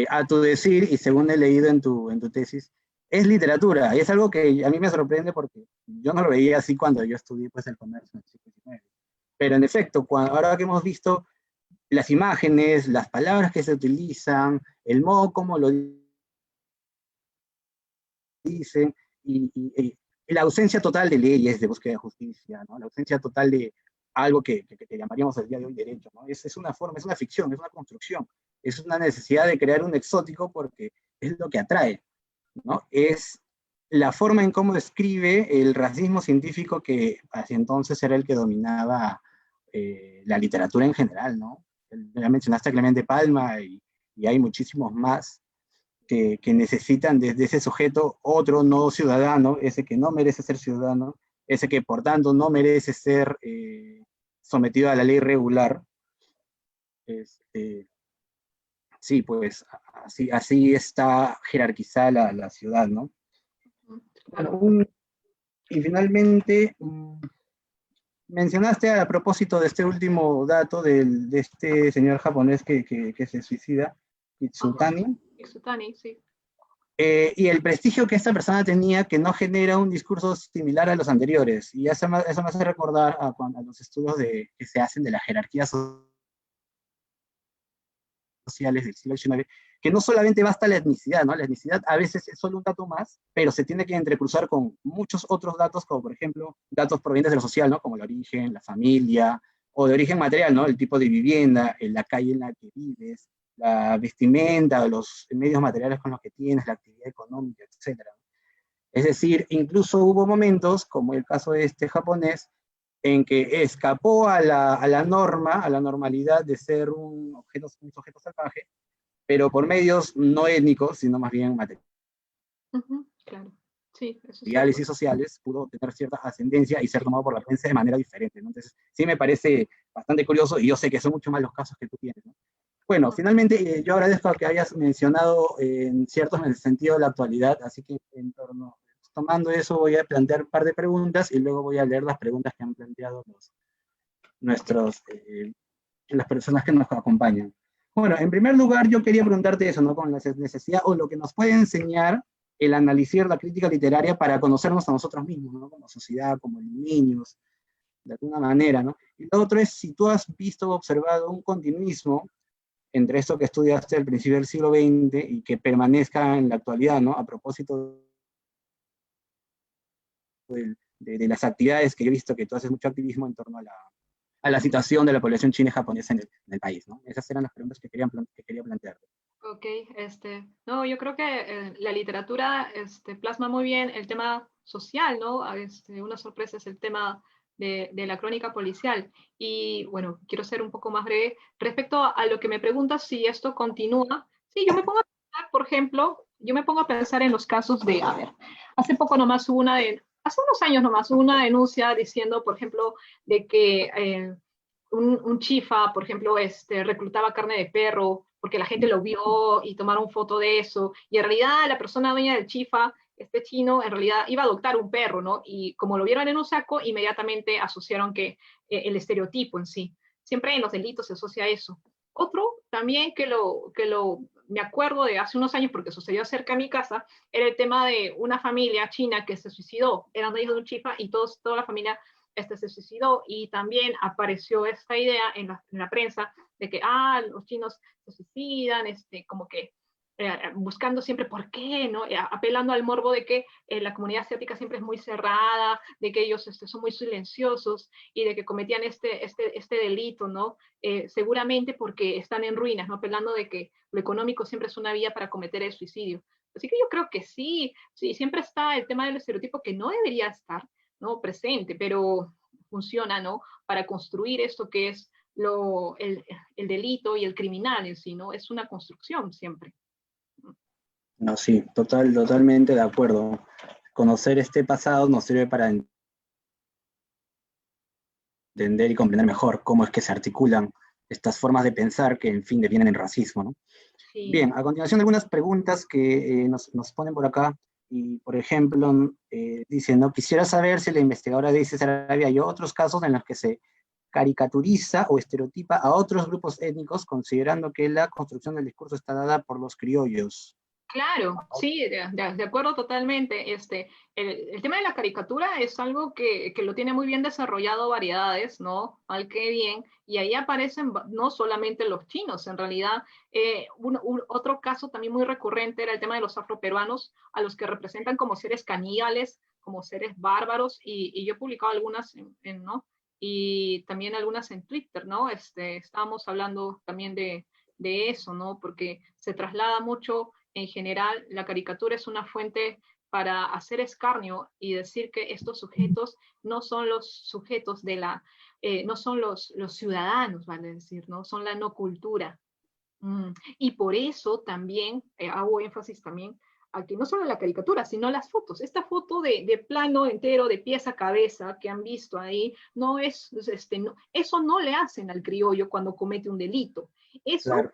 a tu decir, y según he leído en tu tesis, es literatura, y es algo que a mí me sorprende porque yo no lo veía así cuando yo estudié pues, el comercio en el siglo XIX. Pero en efecto, ahora que hemos visto las imágenes, las palabras que se utilizan, el modo como lo dicen, y la ausencia total de leyes de búsqueda de justicia, ¿no? La ausencia total de algo que llamaríamos el día de hoy derecho, ¿no? Es una forma, es una ficción, es una construcción, es una necesidad de crear un exótico porque es lo que atrae, ¿no? Es la forma en cómo describe el racismo científico que hacia entonces era el que dominaba la literatura en general, ¿no? Ya mencionaste a Clemente Palma y hay muchísimos más que necesitan desde ese sujeto otro no ciudadano, ese que no merece ser ciudadano, ese que por tanto no merece ser sometido a la ley regular. Sí, pues así está jerarquizada la ciudad, ¿no? Bueno, y finalmente, mencionaste a propósito de este último dato de este señor japonés que se suicida, Itsutani. Itsutani, sí. Y el prestigio que esta persona tenía que no genera un discurso similar a los anteriores. Y eso me hace recordar a los estudios que se hacen de las jerarquías sociales del siglo XIX, que no solamente basta la etnicidad, ¿no? La etnicidad a veces es solo un dato más, pero se tiene que entrecruzar con muchos otros datos, como por ejemplo datos provenientes de lo social, ¿no? Como el origen, la familia, o de origen material, ¿no? El tipo de vivienda, la calle en la que vives, la vestimenta, los medios materiales con los que tienes, la actividad económica, etc. Es decir, incluso hubo momentos, como el caso de este japonés, en que escapó a la norma, a la normalidad de ser un sujeto salvaje, pero por medios no étnicos, sino más bien materiales claro. Sí, eso y sociales, pudo tener cierta ascendencia y ser tomado por la prensa de manera diferente, ¿no? Entonces, sí me parece bastante curioso, y yo sé que son mucho más los casos que tú tienes, ¿no? Bueno, finalmente, yo agradezco que hayas mencionado en el sentido de la actualidad, así que tomando eso voy a plantear un par de preguntas y luego voy a leer las preguntas que han planteado las personas que nos acompañan. Bueno, en primer lugar, yo quería preguntarte eso, ¿no? Con la necesidad o lo que nos puede enseñar el analizar la crítica literaria para conocernos a nosotros mismos, ¿no? Como sociedad, como niños, de alguna manera, ¿no? Y lo otro es si tú has visto o observado un continuismo entre esto que estudiaste al principio del siglo XX y que permanezca en la actualidad, ¿no? A propósito de las actividades que yo he visto que tú haces mucho activismo en torno a la situación de la población china y japonesa en el país, ¿no? Esas eran las preguntas que quería plantearte. Ok, no, yo creo que la literatura plasma muy bien el tema social, ¿no? Una sorpresa es el tema de la crónica policial. Y bueno, quiero ser un poco más breve. Respecto a lo que me preguntas si esto continúa, sí, yo me pongo a pensar, por ejemplo, yo me pongo a pensar en los casos de, a ver, hace poco nomás hubo hace unos años nomás hubo una denuncia diciendo, por ejemplo, de que un chifa, por ejemplo, reclutaba carne de perro porque la gente lo vio y tomaron foto de eso. Y en realidad la persona dueña del chifa, este chino, en realidad iba a adoptar un perro, ¿no? Y como lo vieron en un saco, inmediatamente asociaron que el estereotipo en sí. Siempre en los delitos se asocia eso. Otro también me acuerdo de hace unos años porque sucedió cerca de mi casa, era el tema de una familia china que se suicidó. Eran hijos de un chifa y toda la familia se suicidó, y también apareció esta idea en la prensa de que los chinos se suicidan, como que buscando siempre por qué, ¿no? Apelando al morbo de que la comunidad asiática siempre es muy cerrada, de que ellos son muy silenciosos y de que cometían este delito, ¿no? Seguramente porque están en ruinas, ¿no? Apelando de que lo económico siempre es una vía para cometer el suicidio. Así que yo creo que sí, sí, siempre está el tema del estereotipo que no debería estar, ¿no? Presente, pero funciona, ¿no? Para construir esto que es el delito y el criminal en sí, ¿no? Es una construcción siempre. No, sí, totalmente de acuerdo. Conocer este pasado nos sirve para entender y comprender mejor cómo es que se articulan estas formas de pensar que, en fin, devienen en racismo, ¿no? Sí. Bien, a continuación algunas preguntas que nos ponen por acá. Y, por ejemplo, dicen, ¿no? Quisiera saber si la investigadora dice Sarabia hay otros casos en los que se caricaturiza o estereotipa a otros grupos étnicos, considerando que la construcción del discurso está dada por los criollos. Claro, sí, de acuerdo totalmente. El tema de la caricatura es algo que lo tiene muy bien desarrollado Variedades, ¿no? Mal que bien, y ahí aparecen no solamente los chinos, en realidad otro caso también muy recurrente era el tema de los afroperuanos, a los que representan como seres caníbales, como seres bárbaros, y yo he publicado algunas, ¿no? Y también algunas en Twitter, ¿no? Estábamos hablando también de eso, ¿no? Porque se traslada mucho en general, la caricatura es una fuente para hacer escarnio y decir que estos sujetos no son los sujetos no son los ciudadanos, vale decir, ¿no? Son la no cultura. Y por eso también hago énfasis también a que no solo la caricatura, sino las fotos. Esta foto de plano entero, de pies a cabeza, que han visto ahí, no es, eso no le hacen al criollo cuando comete un delito. Claro.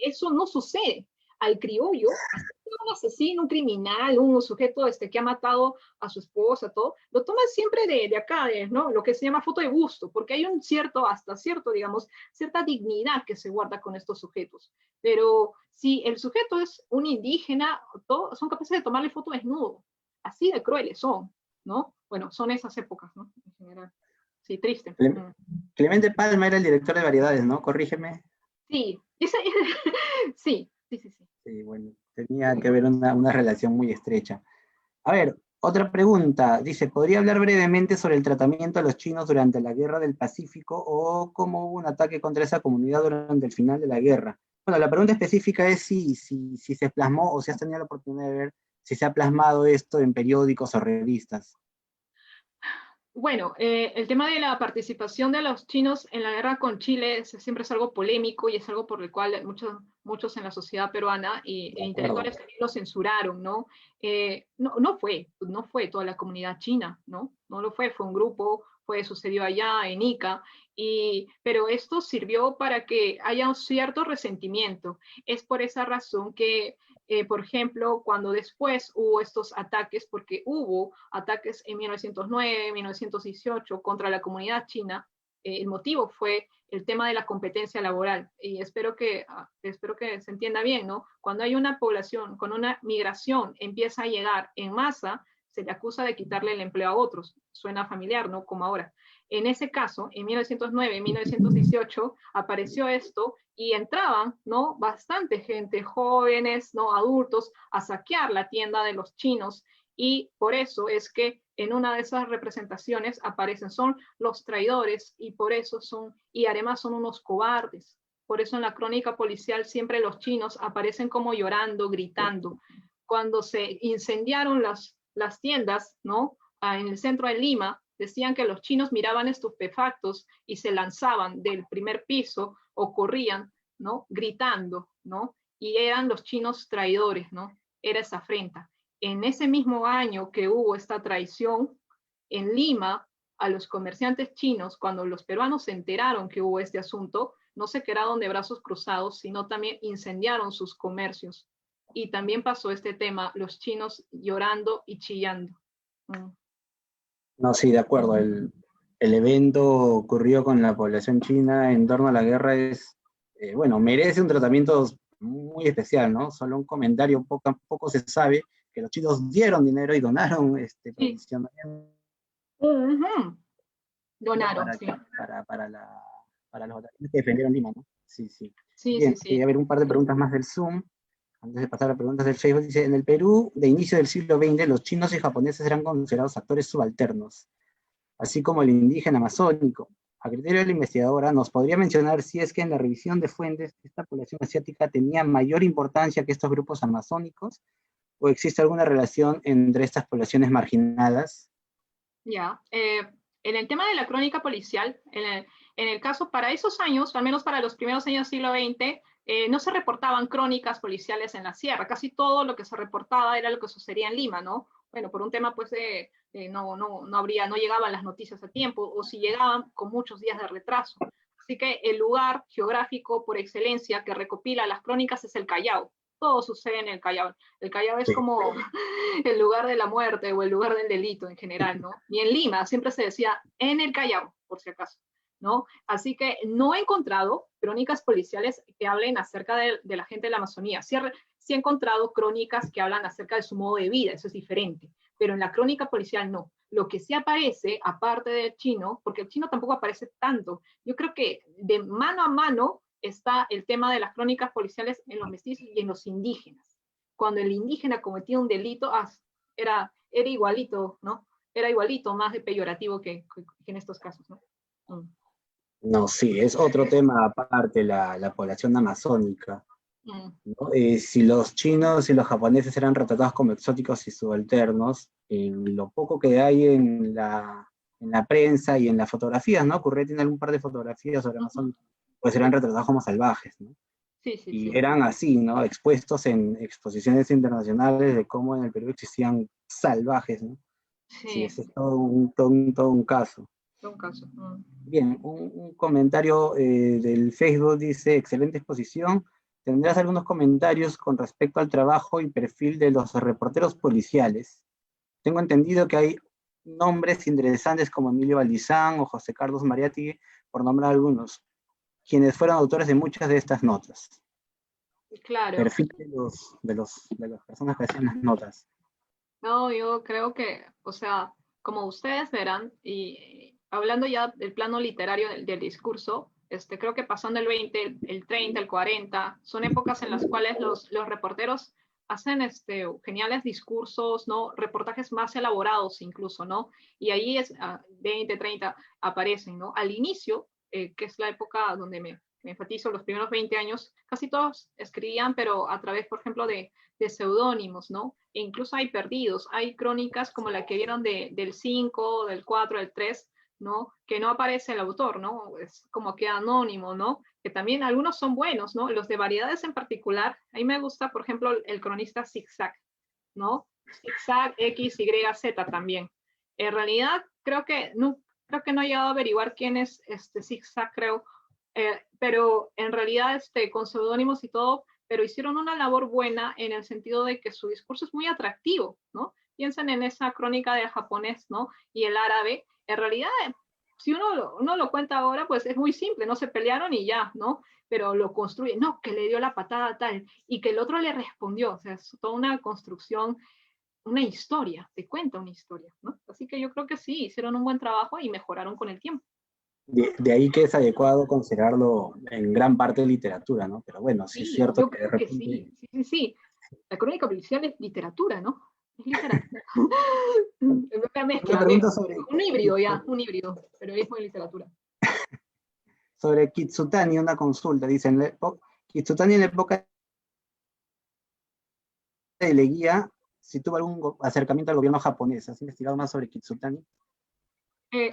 Eso no sucede. Al criollo, un asesino, un criminal, un sujeto que ha matado a su esposa, todo, lo toman siempre de acá, ¿no? Lo que se llama foto de gusto, porque hay hasta cierto, digamos, cierta dignidad que se guarda con estos sujetos. Pero si el sujeto es un indígena, son capaces de tomarle foto desnudo. Así de crueles son, ¿no? Bueno, son esas épocas, ¿no? En general. Sí, triste. Clemente Palma era el director de Variedades, ¿no? Corrígeme. Sí, sí. Sí, bueno, tenía que haber una relación muy estrecha. A ver, otra pregunta. Dice, ¿podría hablar brevemente sobre el tratamiento a los chinos durante la Guerra del Pacífico o cómo hubo un ataque contra esa comunidad durante el final de la guerra? Bueno, la pregunta específica es si se plasmó o si has tenido la oportunidad de ver si se ha plasmado esto en periódicos o revistas. Bueno, el tema de la participación de los chinos en la guerra con Chile siempre es algo polémico y es algo por el cual muchos en la sociedad peruana e intelectuales también lo censuraron, ¿no? No fue toda la comunidad china, ¿no? No lo fue un grupo, sucedió allá en Ica, pero esto sirvió para que haya un cierto resentimiento. Es por esa razón que por ejemplo, cuando después hubo estos ataques, porque hubo ataques en 1909, 1918 contra la comunidad china, el motivo fue el tema de la competencia laboral. Y espero que se entienda bien, ¿no? Cuando hay una población con una migración empieza a llegar en masa, se le acusa de quitarle el empleo a otros. Suena familiar, ¿no? Como ahora. En ese caso, en 1909, 1918, apareció esto y entraban, ¿no? Bastante gente, jóvenes, ¿no? Adultos, a saquear la tienda de los chinos, y por eso es que en una de esas representaciones aparecen, son los traidores, y por eso y además son unos cobardes. Por eso en la crónica policial siempre los chinos aparecen como llorando, gritando. Cuando se incendiaron las tiendas, ¿no? En el centro de Lima, decían que los chinos miraban estupefactos y se lanzaban del primer piso o corrían, ¿no? Gritando, ¿no? Y eran los chinos traidores, ¿no? Era esa afrenta. En ese mismo año que hubo esta traición, en Lima, a los comerciantes chinos, cuando los peruanos se enteraron que hubo este asunto, no se quedaron de brazos cruzados, sino también incendiaron sus comercios. Y también pasó este tema, los chinos llorando y chillando. No, sí, de acuerdo. El evento ocurrió con la población china en torno a la guerra bueno, merece un tratamiento muy especial, ¿no? Solo un comentario, poco se sabe que los chinos dieron dinero y donaron provisionamiento. Donaron, sí. Para los batallones que defendieron Lima, ¿no? Sí, sí. Sí, Bien, sí, sí. A ver, un par de preguntas más del Zoom. Antes de pasar a preguntas del Facebook, dice, en el Perú, de inicio del siglo XX, los chinos y japoneses eran considerados actores subalternos, así como el indígena amazónico. A criterio de la investigadora, ¿nos podría mencionar si es que en la revisión de fuentes esta población asiática tenía mayor importancia que estos grupos amazónicos? ¿O existe alguna relación entre estas poblaciones marginadas? Ya, en el tema de la crónica policial, en el caso para esos años, al menos para los primeros años del siglo XX, no se reportaban crónicas policiales en la sierra. Casi todo lo que se reportaba era lo que sucedía en Lima, ¿no? Bueno, por un tema pues no llegaban las noticias a tiempo, o si llegaban con muchos días de retraso. Así que el lugar geográfico por excelencia que recopila las crónicas es el Callao. Todo sucede en el Callao. El Callao es como el lugar de la muerte o el lugar del delito en general, ¿no? Y en Lima siempre se decía en el Callao, por si acaso, ¿no? Así que no he encontrado crónicas policiales que hablen acerca de la gente de la Amazonía. Sí he encontrado crónicas que hablan acerca de su modo de vida, eso es diferente, pero en la crónica policial no. Lo que sí aparece, aparte del chino, porque el chino tampoco aparece tanto, yo creo que de mano a mano está el tema de las crónicas policiales en los mestizos y en los indígenas. Cuando el indígena cometía un delito, era igualito, ¿no? Era igualito, más de peyorativo que en estos casos, ¿no? No, sí, es otro tema aparte, la población amazónica, ¿no? Si los chinos y los japoneses eran retratados como exóticos y subalternos, lo poco que hay en la prensa y en las fotografías, ¿no? Curre tiene algún par de fotografías sobre amazónicos, pues eran retratados como salvajes, ¿no? Sí, sí, y sí. eran así, ¿no? Expuestos en exposiciones internacionales de cómo en el Perú existían salvajes, ¿no? Sí, Sí, ese es todo un caso. un caso. Bien, un comentario del Facebook dice, excelente exposición. ¿Tendrás algunos comentarios con respecto al trabajo y perfil de los reporteros policiales? Tengo entendido que hay nombres interesantes como Emilio Valdizán o José Carlos Mariátegui, por nombrar algunos, quienes fueron autores de muchas de estas notas. Claro. Perfil de las personas que hacían las notas. No, yo creo que, o sea, como ustedes verán, y hablando ya del plano literario del discurso, creo que pasando el 20, el 30, el 40, son épocas en las cuales los reporteros hacen geniales discursos, ¿no? Reportajes más elaborados incluso, ¿no? Y ahí 20, 30 aparecen, ¿no? Al inicio, que es la época donde me enfatizo, los primeros 20 años, casi todos escribían, pero a través, por ejemplo, de seudónimos, ¿no? E incluso hay perdidos, hay crónicas como la que vieron del 5, del 4, del 3, ¿no? Que no aparece el autor, ¿no? Es como que anónimo, ¿no? Que también algunos son buenos, ¿no? Los de variedades en particular, a mí me gusta, por ejemplo, el cronista Zigzag, ¿no? Zigzag, X, Y, Z también. En realidad, creo que no he llegado a averiguar quién es Zigzag, creo, pero en realidad con seudónimos y todo, pero hicieron una labor buena en el sentido de que su discurso es muy atractivo, ¿no? Piensen en esa crónica del japonés, ¿no? Y el árabe, en realidad, si uno lo cuenta ahora, pues es muy simple, no se pelearon y ya, ¿no? Pero lo construye, no, que le dio la patada tal, y que el otro le respondió, o sea, es toda una construcción, una historia, te cuenta una historia, ¿no? Así que yo creo que sí, hicieron un buen trabajo y mejoraron con el tiempo. De ahí que es adecuado considerarlo en gran parte de literatura, ¿no? Pero bueno, sí es cierto yo que creo de que repente... sí. La crónica policial es literatura, ¿no? Es literatura. Una mezcla, Una pregunta sobre... un híbrido ya, un híbrido, periodismo y literatura. Sobre Kitsutani, una consulta. Dicen, Kitsutani en la época de Leguía, si tuvo algún acercamiento al gobierno japonés. ¿Has investigado más sobre Kitsutani?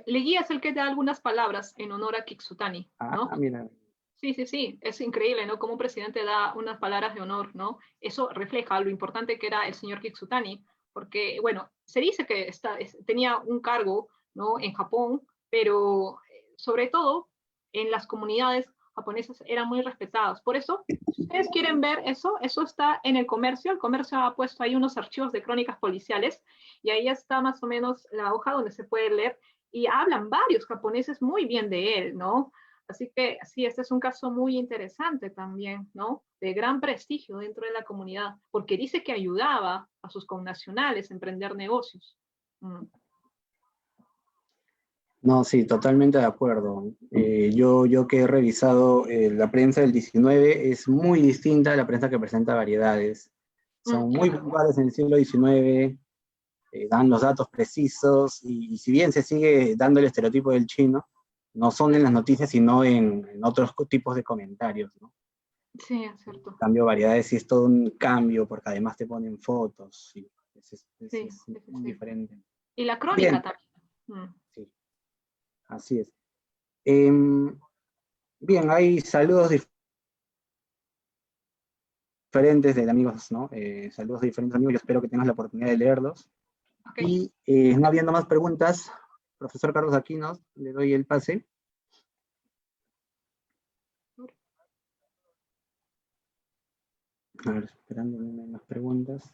Leguía es el que da algunas palabras en honor a Kitsutani, ¿no? Mira. Sí, sí, sí, es increíble, ¿no? Como un presidente da unas palabras de honor, ¿no? Eso refleja lo importante que era el señor Kitsutani, porque, bueno, se dice que tenía un cargo, ¿no? En Japón, pero sobre todo en las comunidades japonesas eran muy respetados. Por eso, si ustedes quieren ver eso está en el comercio ha puesto ahí unos archivos de crónicas policiales, y ahí está más o menos la hoja donde se puede leer, y hablan varios japoneses muy bien de él, ¿no? Así que sí, este es un caso muy interesante también, ¿no? De gran prestigio dentro de la comunidad, porque dice que ayudaba a sus connacionales a emprender negocios. No, sí, totalmente de acuerdo. Yo que he revisado la prensa del 19 es muy distinta a la prensa que presenta variedades. Son muy puntuales en el siglo XIX, dan los datos precisos, y si bien se sigue dando el estereotipo del chino, no son en las noticias, sino en otros tipos de comentarios, ¿no? Sí, es cierto. En cambio, variedades sí es todo un cambio, porque además te ponen fotos, sí, es muy diferente. Y la crónica también. Sí, así es. Bien, hay saludos diferentes de amigos, ¿no? Saludos de diferentes amigos, yo espero que tengas la oportunidad de leerlos. Okay. Y no habiendo más preguntas, profesor Carlos Aquino, le doy el pase. A ver, esperando más preguntas.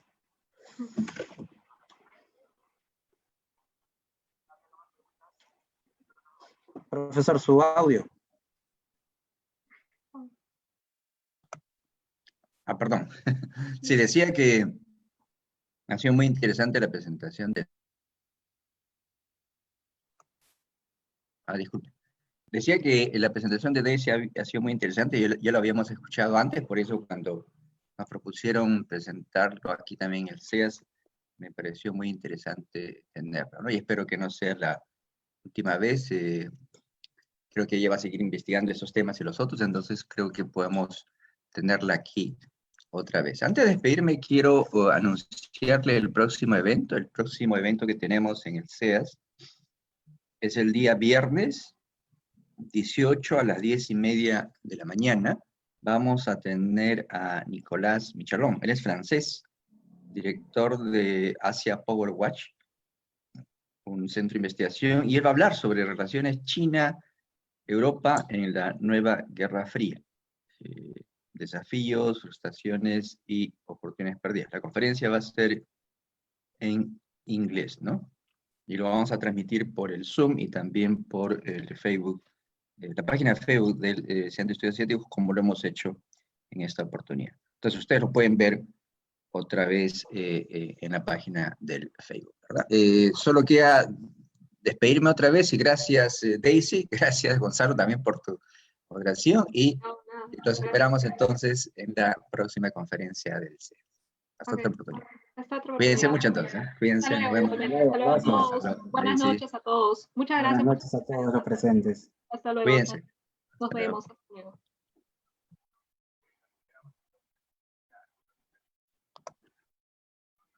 Profesor, su audio. Perdón. Sí, decía que ha sido muy interesante la presentación de... disculpe. Decía que la presentación de Daisy ha sido muy interesante, ya lo habíamos escuchado antes, por eso cuando nos propusieron presentarlo aquí también en el CEAS, me pareció muy interesante tenerlo, ¿no? Y espero que no sea la última vez. Creo que ella va a seguir investigando esos temas y los otros, entonces creo que podemos tenerla aquí otra vez. Antes de despedirme, quiero anunciarle el próximo evento. El próximo evento que tenemos en el CEAS es el día viernes 18 a las 10:30 de la mañana. Vamos a tener a Nicolás Michalon. Él es francés, director de Asia Power Watch, un centro de investigación, y él va a hablar sobre relaciones China-Europa en la nueva Guerra Fría. Desafíos, frustraciones y oportunidades perdidas. La conferencia va a ser en inglés, ¿no? Y lo vamos a transmitir por el Zoom y también por el Facebook, la página de Facebook del Centro de Estudios Asiáticos, como lo hemos hecho en esta oportunidad. Entonces ustedes lo pueden ver otra vez en la página del Facebook, ¿verdad? Solo queda despedirme otra vez, y gracias Daisy, gracias Gonzalo también por tu oración, y los esperamos entonces en la próxima conferencia del CEAS. Hasta otra oportunidad. Cuídense mucho entonces. Cuídense. Hasta luego. Buenas noches a todos. Muchas gracias. Buenas noches a todos los presentes. Hasta luego. Cuídense. Nos vemos. Hasta luego.